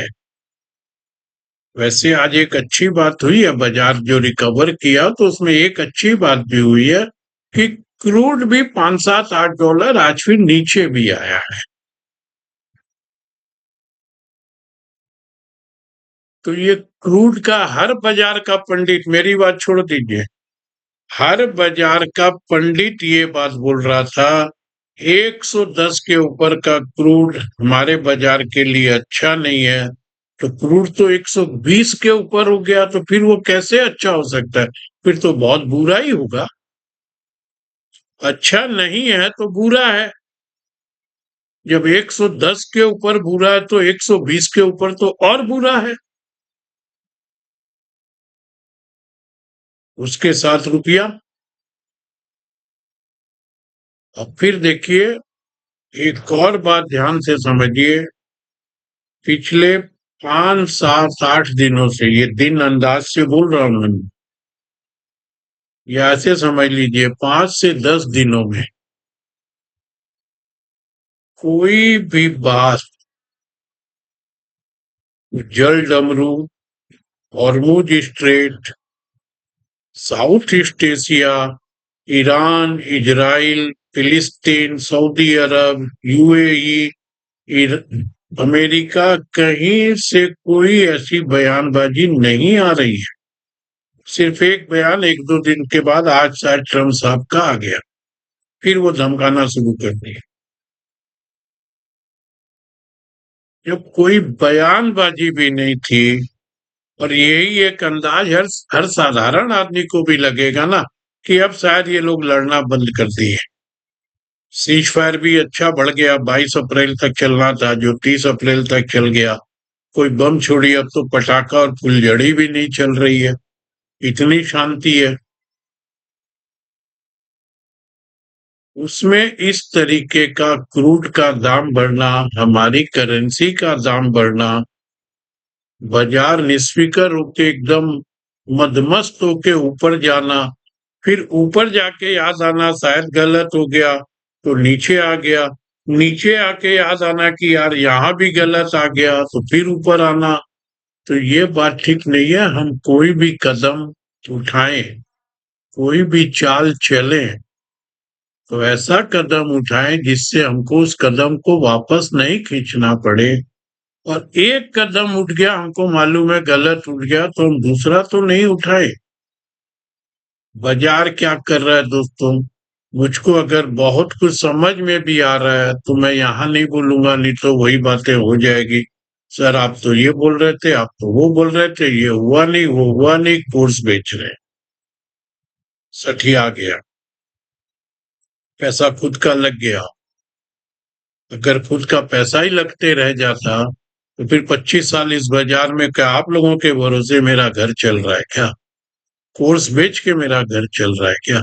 वैसे आज एक अच्छी बात हुई है, बाजार जो रिकवर किया तो उसमें एक अच्छी बात भी हुई है कि क्रूड भी 5, 7, 8 डॉलर आज फिर नीचे भी आया है। तो ये क्रूड का हर बाजार का पंडित, मेरी बात छोड़ दीजिए, हर बाजार का पंडित ये बात बोल रहा था 110 के ऊपर का क्रूड हमारे बाजार के लिए अच्छा नहीं है। तो क्रूड तो 120 के ऊपर हो गया, तो फिर वो कैसे अच्छा हो सकता है? फिर तो बहुत बुरा ही होगा। अच्छा नहीं है तो बुरा है। जब 110 के ऊपर बुरा है तो 120 के ऊपर तो और बुरा है। उसके साथ रुपया। अब फिर देखिए, एक और बात ध्यान से समझिए, पिछले 5, 7, 8 दिनों से, ये दिन अंदाज से बोल रहा हूं मैं, या ऐसे समझ लीजिए 5 से 10 दिनों में कोई भी बात जल डमरू, Hormuz strait, south east Asia, Iran, Israel, फिलिस्तीन, सऊदी अरब, यूएई, अमेरिका, कहीं से कोई ऐसी बयानबाजी नहीं आ रही है। सिर्फ एक बयान 1, 2 दिन के बाद आज शायद ट्रम्प साहब का आ गया, फिर वो धमकाना शुरू कर दिया। जब कोई बयानबाजी भी नहीं थी, और यही एक अंदाज हर साधारण आदमी को भी लगेगा ना कि अब शायद ये लोग लड़ना बंद कर दिए। सीज फायर भी अच्छा बढ़ गया, 22 अप्रैल तक चलना था जो 30 अप्रैल तक चल गया। कोई बम छोड़ी, अब तो पटाखा और फुलझड़ी भी नहीं चल रही है, इतनी शांति है। उसमें इस तरीके का क्रूड का दाम बढ़ना, हमारी करेंसी का दाम बढ़ना, बाजार निस्फिकर होके एकदम मदमस्त होके ऊपर जाना, फिर ऊपर जाके याद आना शायद गलत हो गया तो नीचे आ गया, नीचे आके याद आना कि यार यहाँ भी गलत आ गया तो फिर ऊपर आना। तो ये बात ठीक नहीं है। हम कोई भी कदम उठाएं, कोई भी चाल चलें, तो ऐसा कदम उठाएं जिससे हमको उस कदम को वापस नहीं खींचना पड़े। और एक कदम उठ गया, हमको मालूम है गलत उठ गया, तो हम दूसरा तो नहीं उठाए। बाजार क्या कर रहा है दोस्तों, मुझको अगर बहुत कुछ समझ में भी आ रहा है तो मैं यहाँ नहीं बोलूंगा, नहीं तो वही बातें हो जाएगी। सर आप तो ये बोल रहे थे, आप तो वो बोल रहे थे, ये हुआ नहीं वो हुआ नहीं, कोर्स बेच रहे। सठिया गया, पैसा खुद का लग गया। अगर खुद का पैसा ही लगते रह जाता तो फिर 25 साल इस बाजार में क्या आप लोगों के भरोसे मेरा घर चल रहा है क्या? कोर्स बेच के मेरा घर चल रहा है क्या?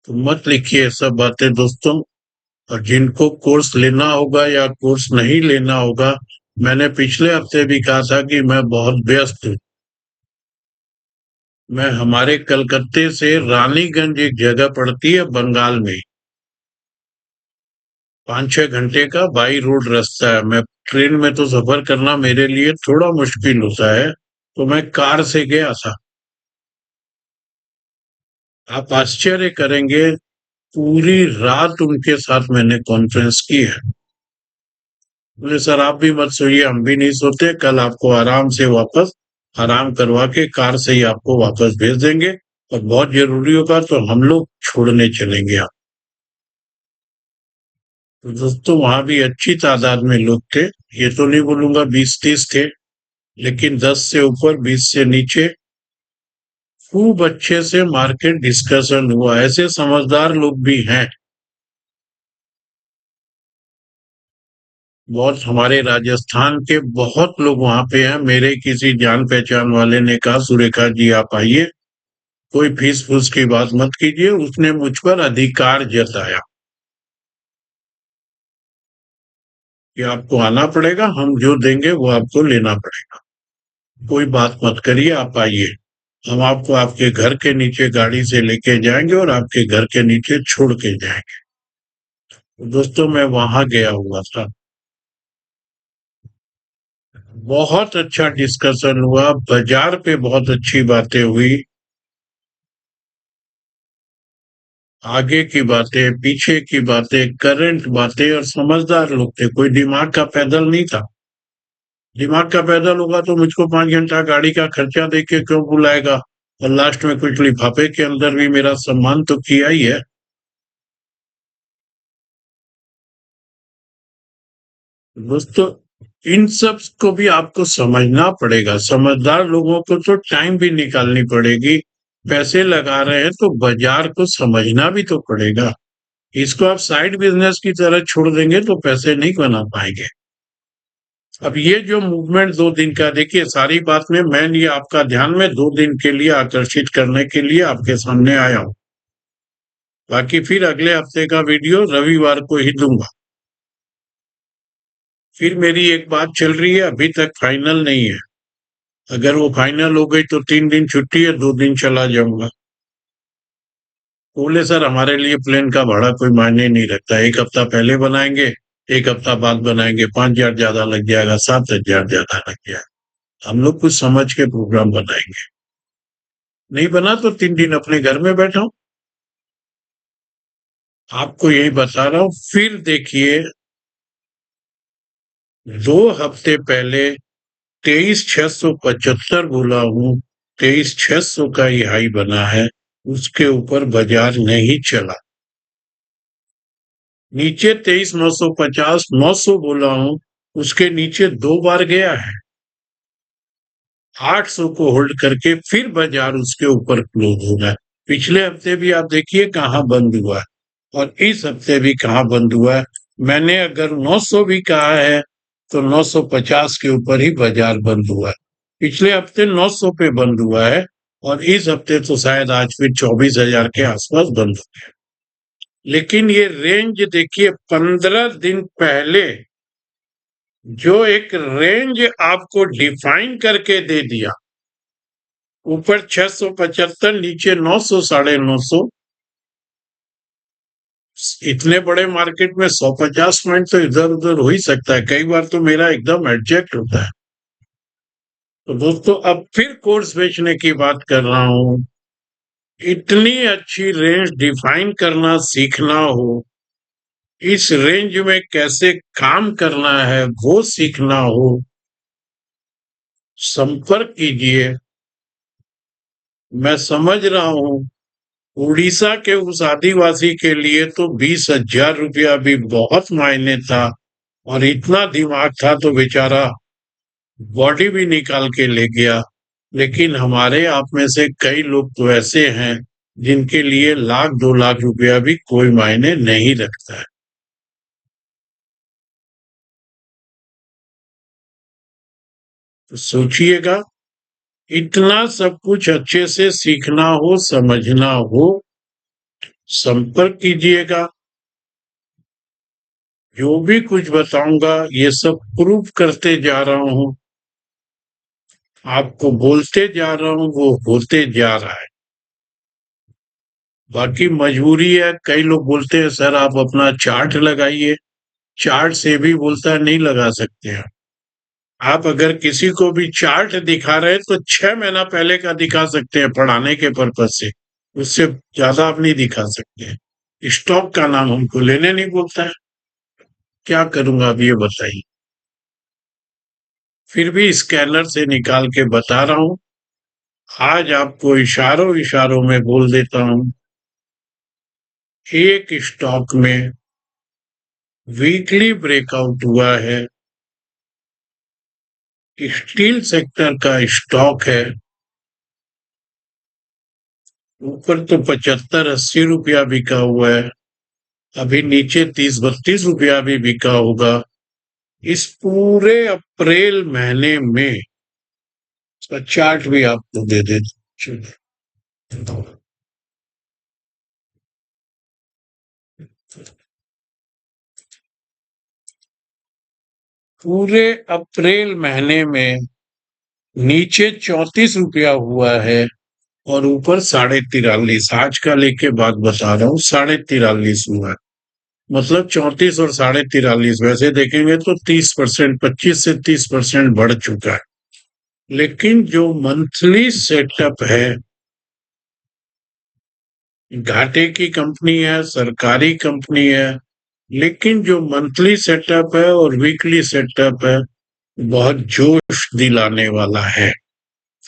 तो मत लिखिए सब बातें दोस्तों। और जिनको कोर्स लेना होगा या कोर्स नहीं लेना होगा, मैंने पिछले हफ्ते भी कहा था कि मैं बहुत व्यस्त हूँ। मैं हमारे कलकत्ते से रानीगंज एक जगह पड़ती है बंगाल में, 5, 6 घंटे का बाई रोड रास्ता है। मैं ट्रेन में तो सफर करना मेरे लिए थोड़ा मुश्किल होता है, तो मैं कार से गया था। आप आश्चर्य करेंगे, पूरी रात उनके साथ मैंने कॉन्फ्रेंस की है। बोले सर आप भी मत सोइए, हम भी नहीं सोते, कल आपको आराम से वापस आराम करवा के कार से ही आपको वापस भेज देंगे, और बहुत जरूरी होगा तो हम लोग छोड़ने चलेंगे आप। तो दोस्तों वहां भी अच्छी तादाद में लोग थे, ये तो नहीं बोलूंगा 20-30 थे, लेकिन 10 से ऊपर, 20 से नीचे। खूब अच्छे से मार्केट डिस्कशन हुआ, ऐसे समझदार लोग भी हैं बहुत। हमारे राजस्थान के बहुत लोग वहां पे हैं। मेरे किसी जान पहचान वाले ने कहा सुरेखा जी आप आइए, कोई फीस फूस की बात मत कीजिए। उसने मुझ पर अधिकार जताया कि आपको आना पड़ेगा, हम जो देंगे वो आपको लेना पड़ेगा, कोई बात मत करिए, आप आइए, हम आपको आपके घर के नीचे गाड़ी से लेके जाएंगे और आपके घर के नीचे छोड़ के जाएंगे। तो दोस्तों मैं वहां गया हुआ था, बहुत अच्छा डिस्कशन हुआ, बाजार पे बहुत अच्छी बातें हुई, आगे की बातें, पीछे की बातें, करंट बातें, और समझदार लोग थे, कोई दिमाग का पैदल नहीं था। दिमाग का पैदल होगा तो मुझको 5 घंटा गाड़ी का खर्चा दे के क्यों बुलाएगा, और लास्ट में कुछ लिफाफे के अंदर भी मेरा सम्मान तो किया ही है। दोस्तों इन सब को भी आपको समझना पड़ेगा, समझदार लोगों को तो टाइम भी निकालनी पड़ेगी। पैसे लगा रहे हैं तो बाजार को समझना भी तो पड़ेगा। इसको आप साइड बिजनेस की तरह छोड़ देंगे तो पैसे नहीं बना पाएंगे। अब ये जो मूवमेंट 2 दिन का, देखिए सारी बात में मैं ये आपका ध्यान में 2 दिन के लिए आकर्षित करने के लिए आपके सामने आया हूं। बाकी फिर अगले हफ्ते का वीडियो रविवार को ही दूंगा। फिर मेरी एक बात चल रही है, अभी तक फाइनल नहीं है। अगर वो फाइनल हो गई तो 3 दिन छुट्टी है, 2 दिन चला जाऊंगा। बोले सर हमारे लिए प्लेन का भाड़ा कोई मायने नहीं रखता, एक हफ्ता पहले बनाएंगे, एक हफ्ता बाद बनाएंगे, 5,000 ज्यादा लग जाएगा, 7,000 ज्यादा लग जाएगा, हम लोग कुछ समझ के प्रोग्राम बनाएंगे। नहीं बना तो 3 दिन अपने घर में बैठा हूं। आपको यही बता रहा हूं। फिर देखिए 2 हफ्ते पहले 23,675 बोला हूं, 23,600 का ही हाई बना है, उसके ऊपर बाजार नहीं चला। नीचे 23,950 900 बोला हूं, उसके नीचे 2 बार गया है। 800 को होल्ड करके फिर बाजार उसके ऊपर क्लोज होगा। पिछले हफ्ते भी आप देखिए कहाँ बंद हुआ है, और इस हफ्ते भी कहाँ बंद हुआ है। मैंने अगर 900 भी कहा है तो 950 के ऊपर ही बाजार बंद हुआ है। पिछले हफ्ते 900 पे बंद हुआ है, और इस हफ्ते तो शायद आज फिर 24,000 के आसपास बंद हो गया। लेकिन ये रेंज देखिए, 15 दिन पहले जो एक रेंज आपको डिफाइन करके दे दिया, ऊपर 675, नीचे 900, 950, इतने बड़े मार्केट में 150 पॉइंट तो इधर उधर हो ही सकता है, कई बार तो मेरा एकदम एडजेक्ट होता है। तो दोस्तों अब फिर कोर्स बेचने की बात कर रहा हूं। इतनी अच्छी रेंज डिफाइन करना सीखना हो, इस रेंज में कैसे काम करना है वो सीखना हो, संपर्क कीजिए। मैं समझ रहा हूं उड़ीसा के उस आदिवासी के लिए तो 20,000 रुपया भी बहुत मायने था, और इतना दिमाग था तो बेचारा बॉडी भी निकाल के ले गया। लेकिन हमारे आप में से कई लोग तो ऐसे हैं जिनके लिए 1,00,000 2,00,000 रुपया भी कोई मायने नहीं रखता है। तो सोचिएगा, इतना सब कुछ अच्छे से सीखना हो, समझना हो, संपर्क कीजिएगा। जो भी कुछ बताऊंगा ये सब प्रूव करते जा रहा हूं, आपको बोलते जा रहा हूं, वो होते जा रहा है। बाकी मजबूरी है, कई लोग बोलते हैं सर आप अपना चार्ट लगाइए, चार्ट से भी बोलता है नहीं लगा सकते हैं। आप अगर किसी को भी चार्ट दिखा रहे हैं तो 6 महीना पहले का दिखा सकते हैं पढ़ाने के पर्पज से, उससे ज्यादा आप नहीं दिखा सकते। स्टॉक का नाम हमको लेने नहीं बोलता है, क्या करूंगा अब ये बताइए। फिर भी स्कैनर से निकाल के बता रहा हूं। आज आपको इशारों इशारों में बोल देता हूं। एक स्टॉक में वीकली ब्रेकआउट हुआ है, स्टील सेक्टर का स्टॉक है। ऊपर तो 75-80 रुपया बिका हुआ है, अभी नीचे 30-32 रुपया भी बिका होगा। इस पूरे अप्रैल महीने में इसका चार्ट भी आपको दे देते। पूरे अप्रैल महीने में नीचे 34 रुपया हुआ है और ऊपर 43.5। आज का लेके बात बता रहा हूँ, 43.5 हुआ है। मतलब 34 और 43.5, वैसे देखेंगे तो 30%, 25 से 30% बढ़ चुका है। लेकिन जो मंथली सेटअप है, घाटे की कंपनी है, सरकारी कंपनी है, लेकिन जो मंथली सेटअप है और वीकली सेटअप है, बहुत जोश दिलाने वाला है।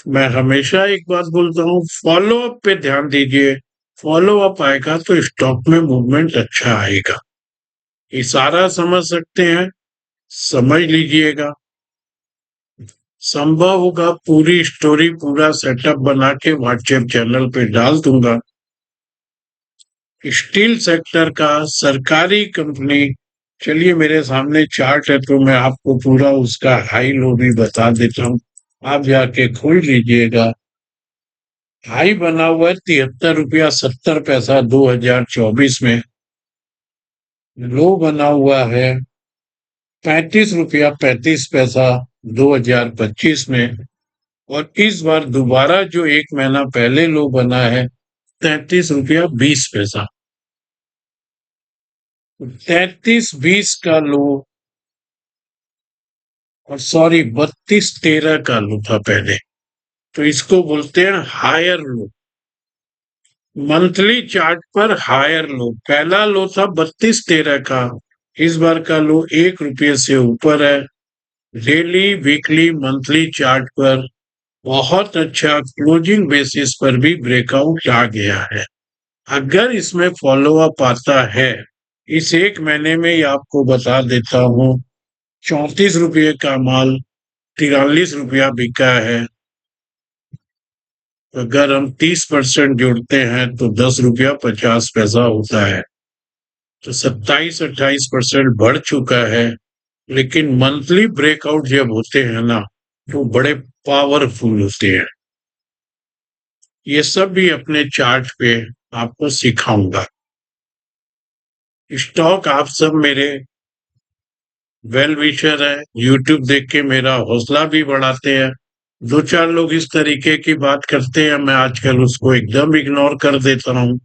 मैं हमेशा एक बात बोलता हूँ, फॉलो अप पे ध्यान दीजिए। फॉलो अप आएगा तो स्टॉक में मूवमेंट अच्छा आएगा। इशारा समझ सकते हैं, समझ लीजिएगा। संभव होगा पूरी स्टोरी, पूरा सेटअप बना के व्हाट्सएप चैनल पे डाल दूंगा। स्टील सेक्टर का सरकारी कंपनी, चलिए मेरे सामने चार्ट है तो मैं आपको पूरा उसका हाई लो भी बता देता हूँ, आप जाके खोल लीजिएगा। हाई बना हुआ है 73 रुपया 70 पैसा 2024 में। लो बना हुआ है 35 रुपया 35 पैसा 2025 में। और इस बार दोबारा जो एक महीना पहले लो बना है 33 रुपया 20 पैसा। 33-20 का लो, और सॉरी 32-13 का लो था पहले, तो इसको बोलते हैं हायर लो। मंथली चार्ट पर हायर लो, पहला लो था 32-13 का, इस बार का लो 1 रुपये से ऊपर है। डेली, वीकली, मंथली चार्ट पर बहुत अच्छा क्लोजिंग बेसिस पर भी ब्रेकआउट आ गया है। अगर इसमें फॉलो अप आता है, इस एक महीने में ही आपको बता देता हूँ, 34 रुपये का माल 43 रुपया बिका है। अगर हम 30% जोड़ते हैं तो 10 रुपया 50 पैसा होता है, तो 27-28% बढ़ चुका है। लेकिन मंथली ब्रेकआउट जब होते हैं ना, तो बड़े पावरफुल होते हैं। ये सब भी अपने चार्ट पे आपको सिखाऊंगा। स्टॉक आप सब मेरे वेल विशर है, यूट्यूब देख के मेरा हौसला भी बढ़ाते हैं। दो चार लोग इस तरीके की बात करते हैं, मैं आजकल उसको एकदम इग्नोर कर देता हूँ।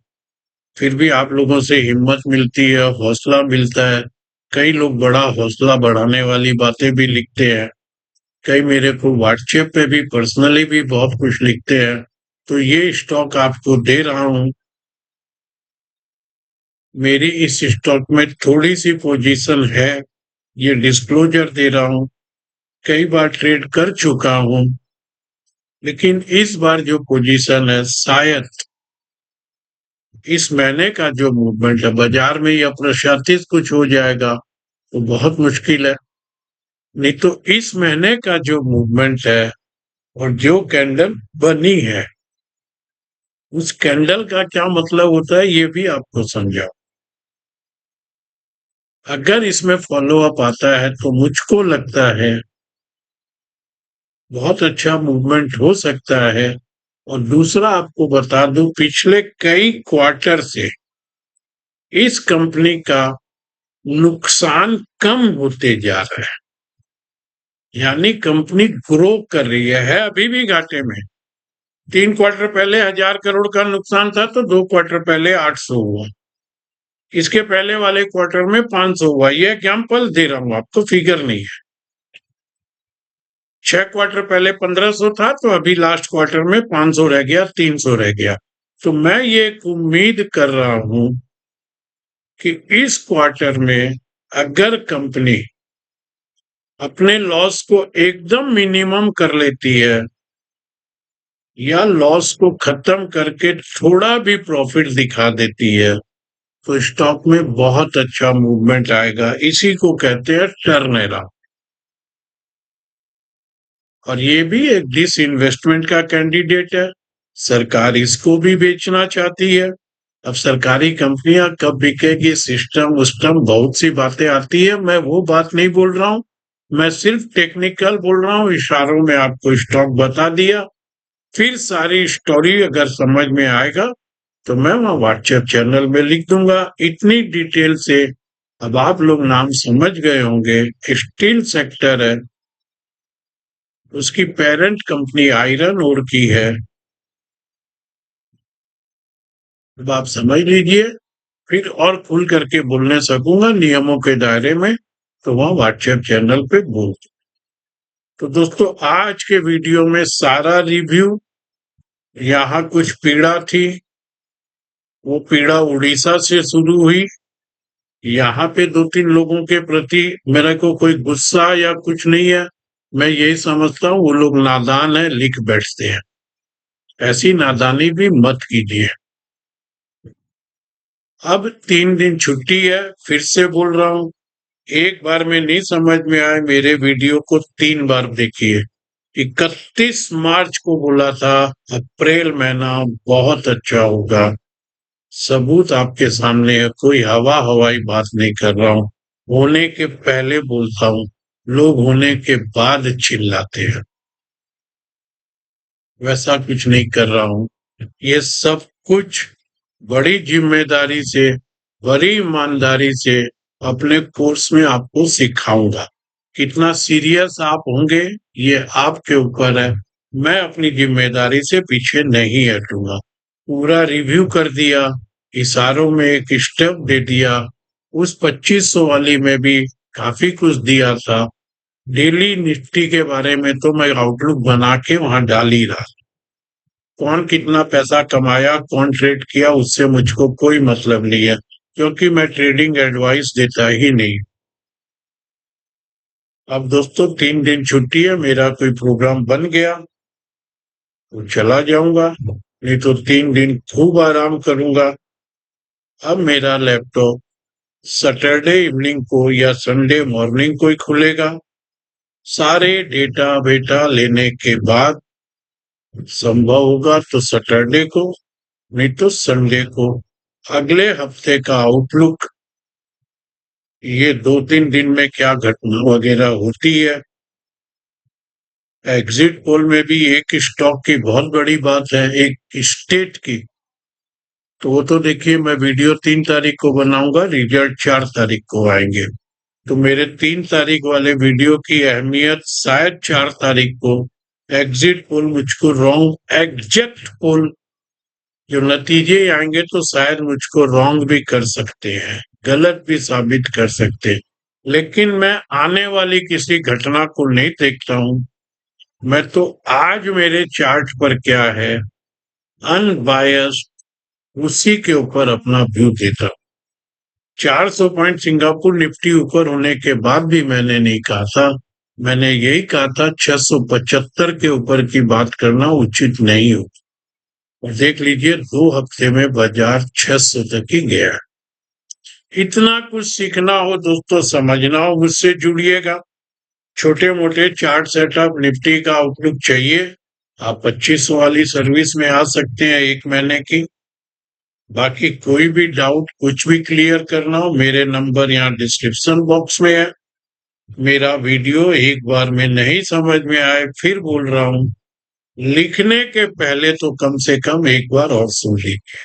फिर भी आप लोगों से हिम्मत मिलती है, हौसला मिलता है। कई लोग बड़ा हौसला बढ़ाने वाली बातें भी लिखते हैं, कई मेरे को व्हाट्सएप पे भी पर्सनली भी बहुत कुछ लिखते हैं। तो ये स्टॉक आपको दे रहा हूँ। मेरी इस स्टॉक में थोड़ी सी पोजीशन है, ये डिस्क्लोजर दे रहा हूँ। कई बार ट्रेड कर चुका हूँ, लेकिन इस बार जो पोजीशन है, शायद इस महीने का जो मूवमेंट है बाजार में, ये अप्रत्याशित कुछ हो जाएगा तो बहुत मुश्किल है। नहीं तो इस महीने का जो मूवमेंट है और जो कैंडल बनी है, उस कैंडल का क्या मतलब होता है ये भी आपको समझाओ। अगर इसमें फॉलो अप आता है तो मुझको लगता है बहुत अच्छा मूवमेंट हो सकता है। और दूसरा आपको बता दूं, पिछले कई क्वार्टर से इस कंपनी का नुकसान कम होते जा रहा है, यानी कंपनी ग्रो कर रही है अभी भी घाटे में। 3 क्वार्टर पहले 1,000 करोड़ का नुकसान था, तो 2 क्वार्टर पहले 800 हुआ, इसके पहले वाले क्वार्टर में 500 हुआ। ये एग्जाम्पल दे रहा हूं आपको, फिगर नहीं है। 6 क्वार्टर पहले 1,500 था, तो अभी लास्ट क्वार्टर में 500 रह गया, 300 रह गया। तो मैं ये उम्मीद कर रहा हूं कि इस क्वार्टर में अगर कंपनी अपने लॉस को एकदम मिनिमम कर लेती है या लॉस को खत्म करके थोड़ा भी प्रॉफिट दिखा देती है, तो स्टॉक में बहुत अच्छा मूवमेंट आएगा। इसी को कहते हैं टर्न अराउंड। और ये भी एक डिस इन्वेस्टमेंट का कैंडिडेट है। सरकार इसको भी बेचना चाहती है। अब सरकारी कंपनियां कब बिकेगी, सिस्टम उस्टम बहुत सी बातें आती है, मैं वो बात नहीं बोल रहा हूं। मैं सिर्फ टेक्निकल बोल रहा हूं, इशारों में आपको स्टॉक बता दिया। फिर सारी स्टोरी अगर समझ में आएगा तो मैं वहां व्हाट्सएप चैनल में लिख दूंगा। इतनी डिटेल से अब आप लोग नाम समझ गए होंगे। स्टील सेक्टर है, उसकी पेरेंट कंपनी आयरन ओर की है। अब आप समझ लीजिए, फिर और खुल करके बोलने सकूंगा नियमों के दायरे में, तो वहां व्हाट्सएप चैनल पे बोल। तो दोस्तों, आज के वीडियो में सारा रिव्यू। यहाँ कुछ पीड़ा थी, वो पीड़ा उड़ीसा से शुरू हुई। यहाँ पे दो तीन लोगों के प्रति मेरे को कोई गुस्सा या कुछ नहीं है। मैं यही समझता हूँ वो लोग नादान है, लिख बैठते हैं। ऐसी नादानी भी मत कीजिए। अब 3 दिन छुट्टी है, फिर से बोल रहा हूँ, एक बार में नहीं समझ में आए मेरे वीडियो को 3 बार देखिए। 31 मार्च को बोला था अप्रैल महीना बहुत अच्छा होगा। सबूत आपके सामने है, कोई हवाई बात नहीं कर रहा हूं। होने के पहले बोलता हूं, लोग होने के बाद चिल्लाते हैं। वैसा कुछ नहीं कर रहा हूं। ये सब कुछ बड़ी जिम्मेदारी से, बड़ी ईमानदारी से अपने कोर्स में आपको सिखाऊंगा। कितना सीरियस आप होंगे ये आपके ऊपर है। मैं अपनी जिम्मेदारी से पीछे नहीं हटूंगा। पूरा रिव्यू कर दिया, इशारों में एक स्टेप दे दिया। उस 2500 वाली में भी काफी कुछ दिया था। डेली निफ्टी के बारे में तो मैं आउटलुक बना के वहां डाल ही रहा। कौन कितना पैसा कमाया, कौन ट्रेड किया, उससे मुझको कोई मतलब नहीं है, क्योंकि मैं ट्रेडिंग एडवाइस देता ही नहीं। अब दोस्तों 3 दिन छुट्टी है, मेरा कोई प्रोग्राम बन गया तो चला जाऊंगा, नहीं तो 3 दिन खूब आराम करूंगा। अब मेरा लैपटॉप सैटरडे इवनिंग को या संडे मॉर्निंग को ही खुलेगा। सारे डेटा बेटा लेने के बाद संभव होगा तो सैटरडे को, नहीं तो संडे को अगले हफ्ते का आउटलुक, ये 2-3 दिन में क्या घटना वगैरह होती है। एग्जिट पोल में भी एक स्टॉक की बहुत बड़ी बात है, एक स्टेट की। तो वो तो देखिए, मैं वीडियो 3 तारीख को बनाऊंगा, रिजल्ट 4 तारीख को आएंगे। तो मेरे 3 तारीख वाले वीडियो की अहमियत शायद 4 तारीख को एग्जिट पोल मुझको रॉन्ग, एग्जैक्ट पोल जो नतीजे आएंगे तो शायद मुझको रॉन्ग भी कर सकते हैं, गलत भी साबित कर सकते हैं। लेकिन मैं आने वाली किसी घटना को नहीं देखता हूं। मैं तो आज मेरे चार्ट पर क्या है, अनबायस्ड, उसी के ऊपर अपना व्यू देता हूं। 400 पॉइंट सिंगापुर निफ्टी ऊपर होने के बाद भी मैंने नहीं कहा था, मैंने यही कहा था 675 के ऊपर की बात करना उचित नहीं हो। और देख लीजिए 2 हफ्ते में बाजार 600 तक ही गया। इतना कुछ सीखना हो दोस्तों, समझना हो, मुझसे जुड़िएगा। छोटे मोटे चार्ट सेटअप, निफ्टी का आउटलुक चाहिए, आप 2500 वाली सर्विस में आ सकते हैं 1 महीने की। बाकी कोई भी डाउट, कुछ भी क्लियर करना हो, मेरे नंबर यहाँ डिस्क्रिप्शन बॉक्स में है। मेरा वीडियो एक बार में नहीं समझ में आए, फिर बोल रहा हूं, लिखने के पहले तो कम से कम एक बार और सुन लीजिए।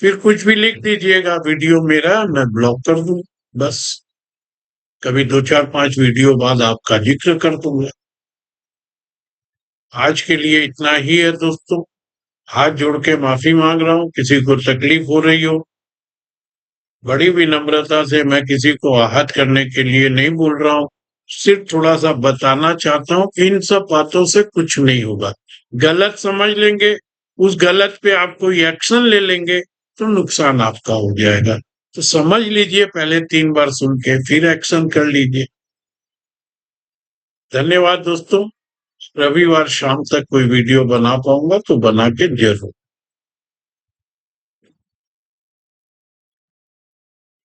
फिर कुछ भी लिख दीजिएगा, वीडियो मेरा मैं ब्लॉक कर दूं, बस कभी 2-4-5 वीडियो बाद आपका जिक्र कर दूंगा। आज के लिए इतना ही है दोस्तों। हाथ जोड़ के माफी मांग रहा हूं, किसी को तकलीफ हो रही हो। बड़ी विनम्रता से, मैं किसी को आहत करने के लिए नहीं बोल रहा हूं, सिर्फ थोड़ा सा बताना चाहता हूं कि इन सब बातों से कुछ नहीं होगा। गलत समझ लेंगे उस गलत पे आप कोई एक्शन ले लेंगे तो नुकसान आपका हो जाएगा। तो समझ लीजिए, पहले 3 बार सुन के फिर एक्शन कर लीजिए। धन्यवाद दोस्तों। रविवार शाम तक कोई वीडियो बना पाऊंगा तो बना के जरूर।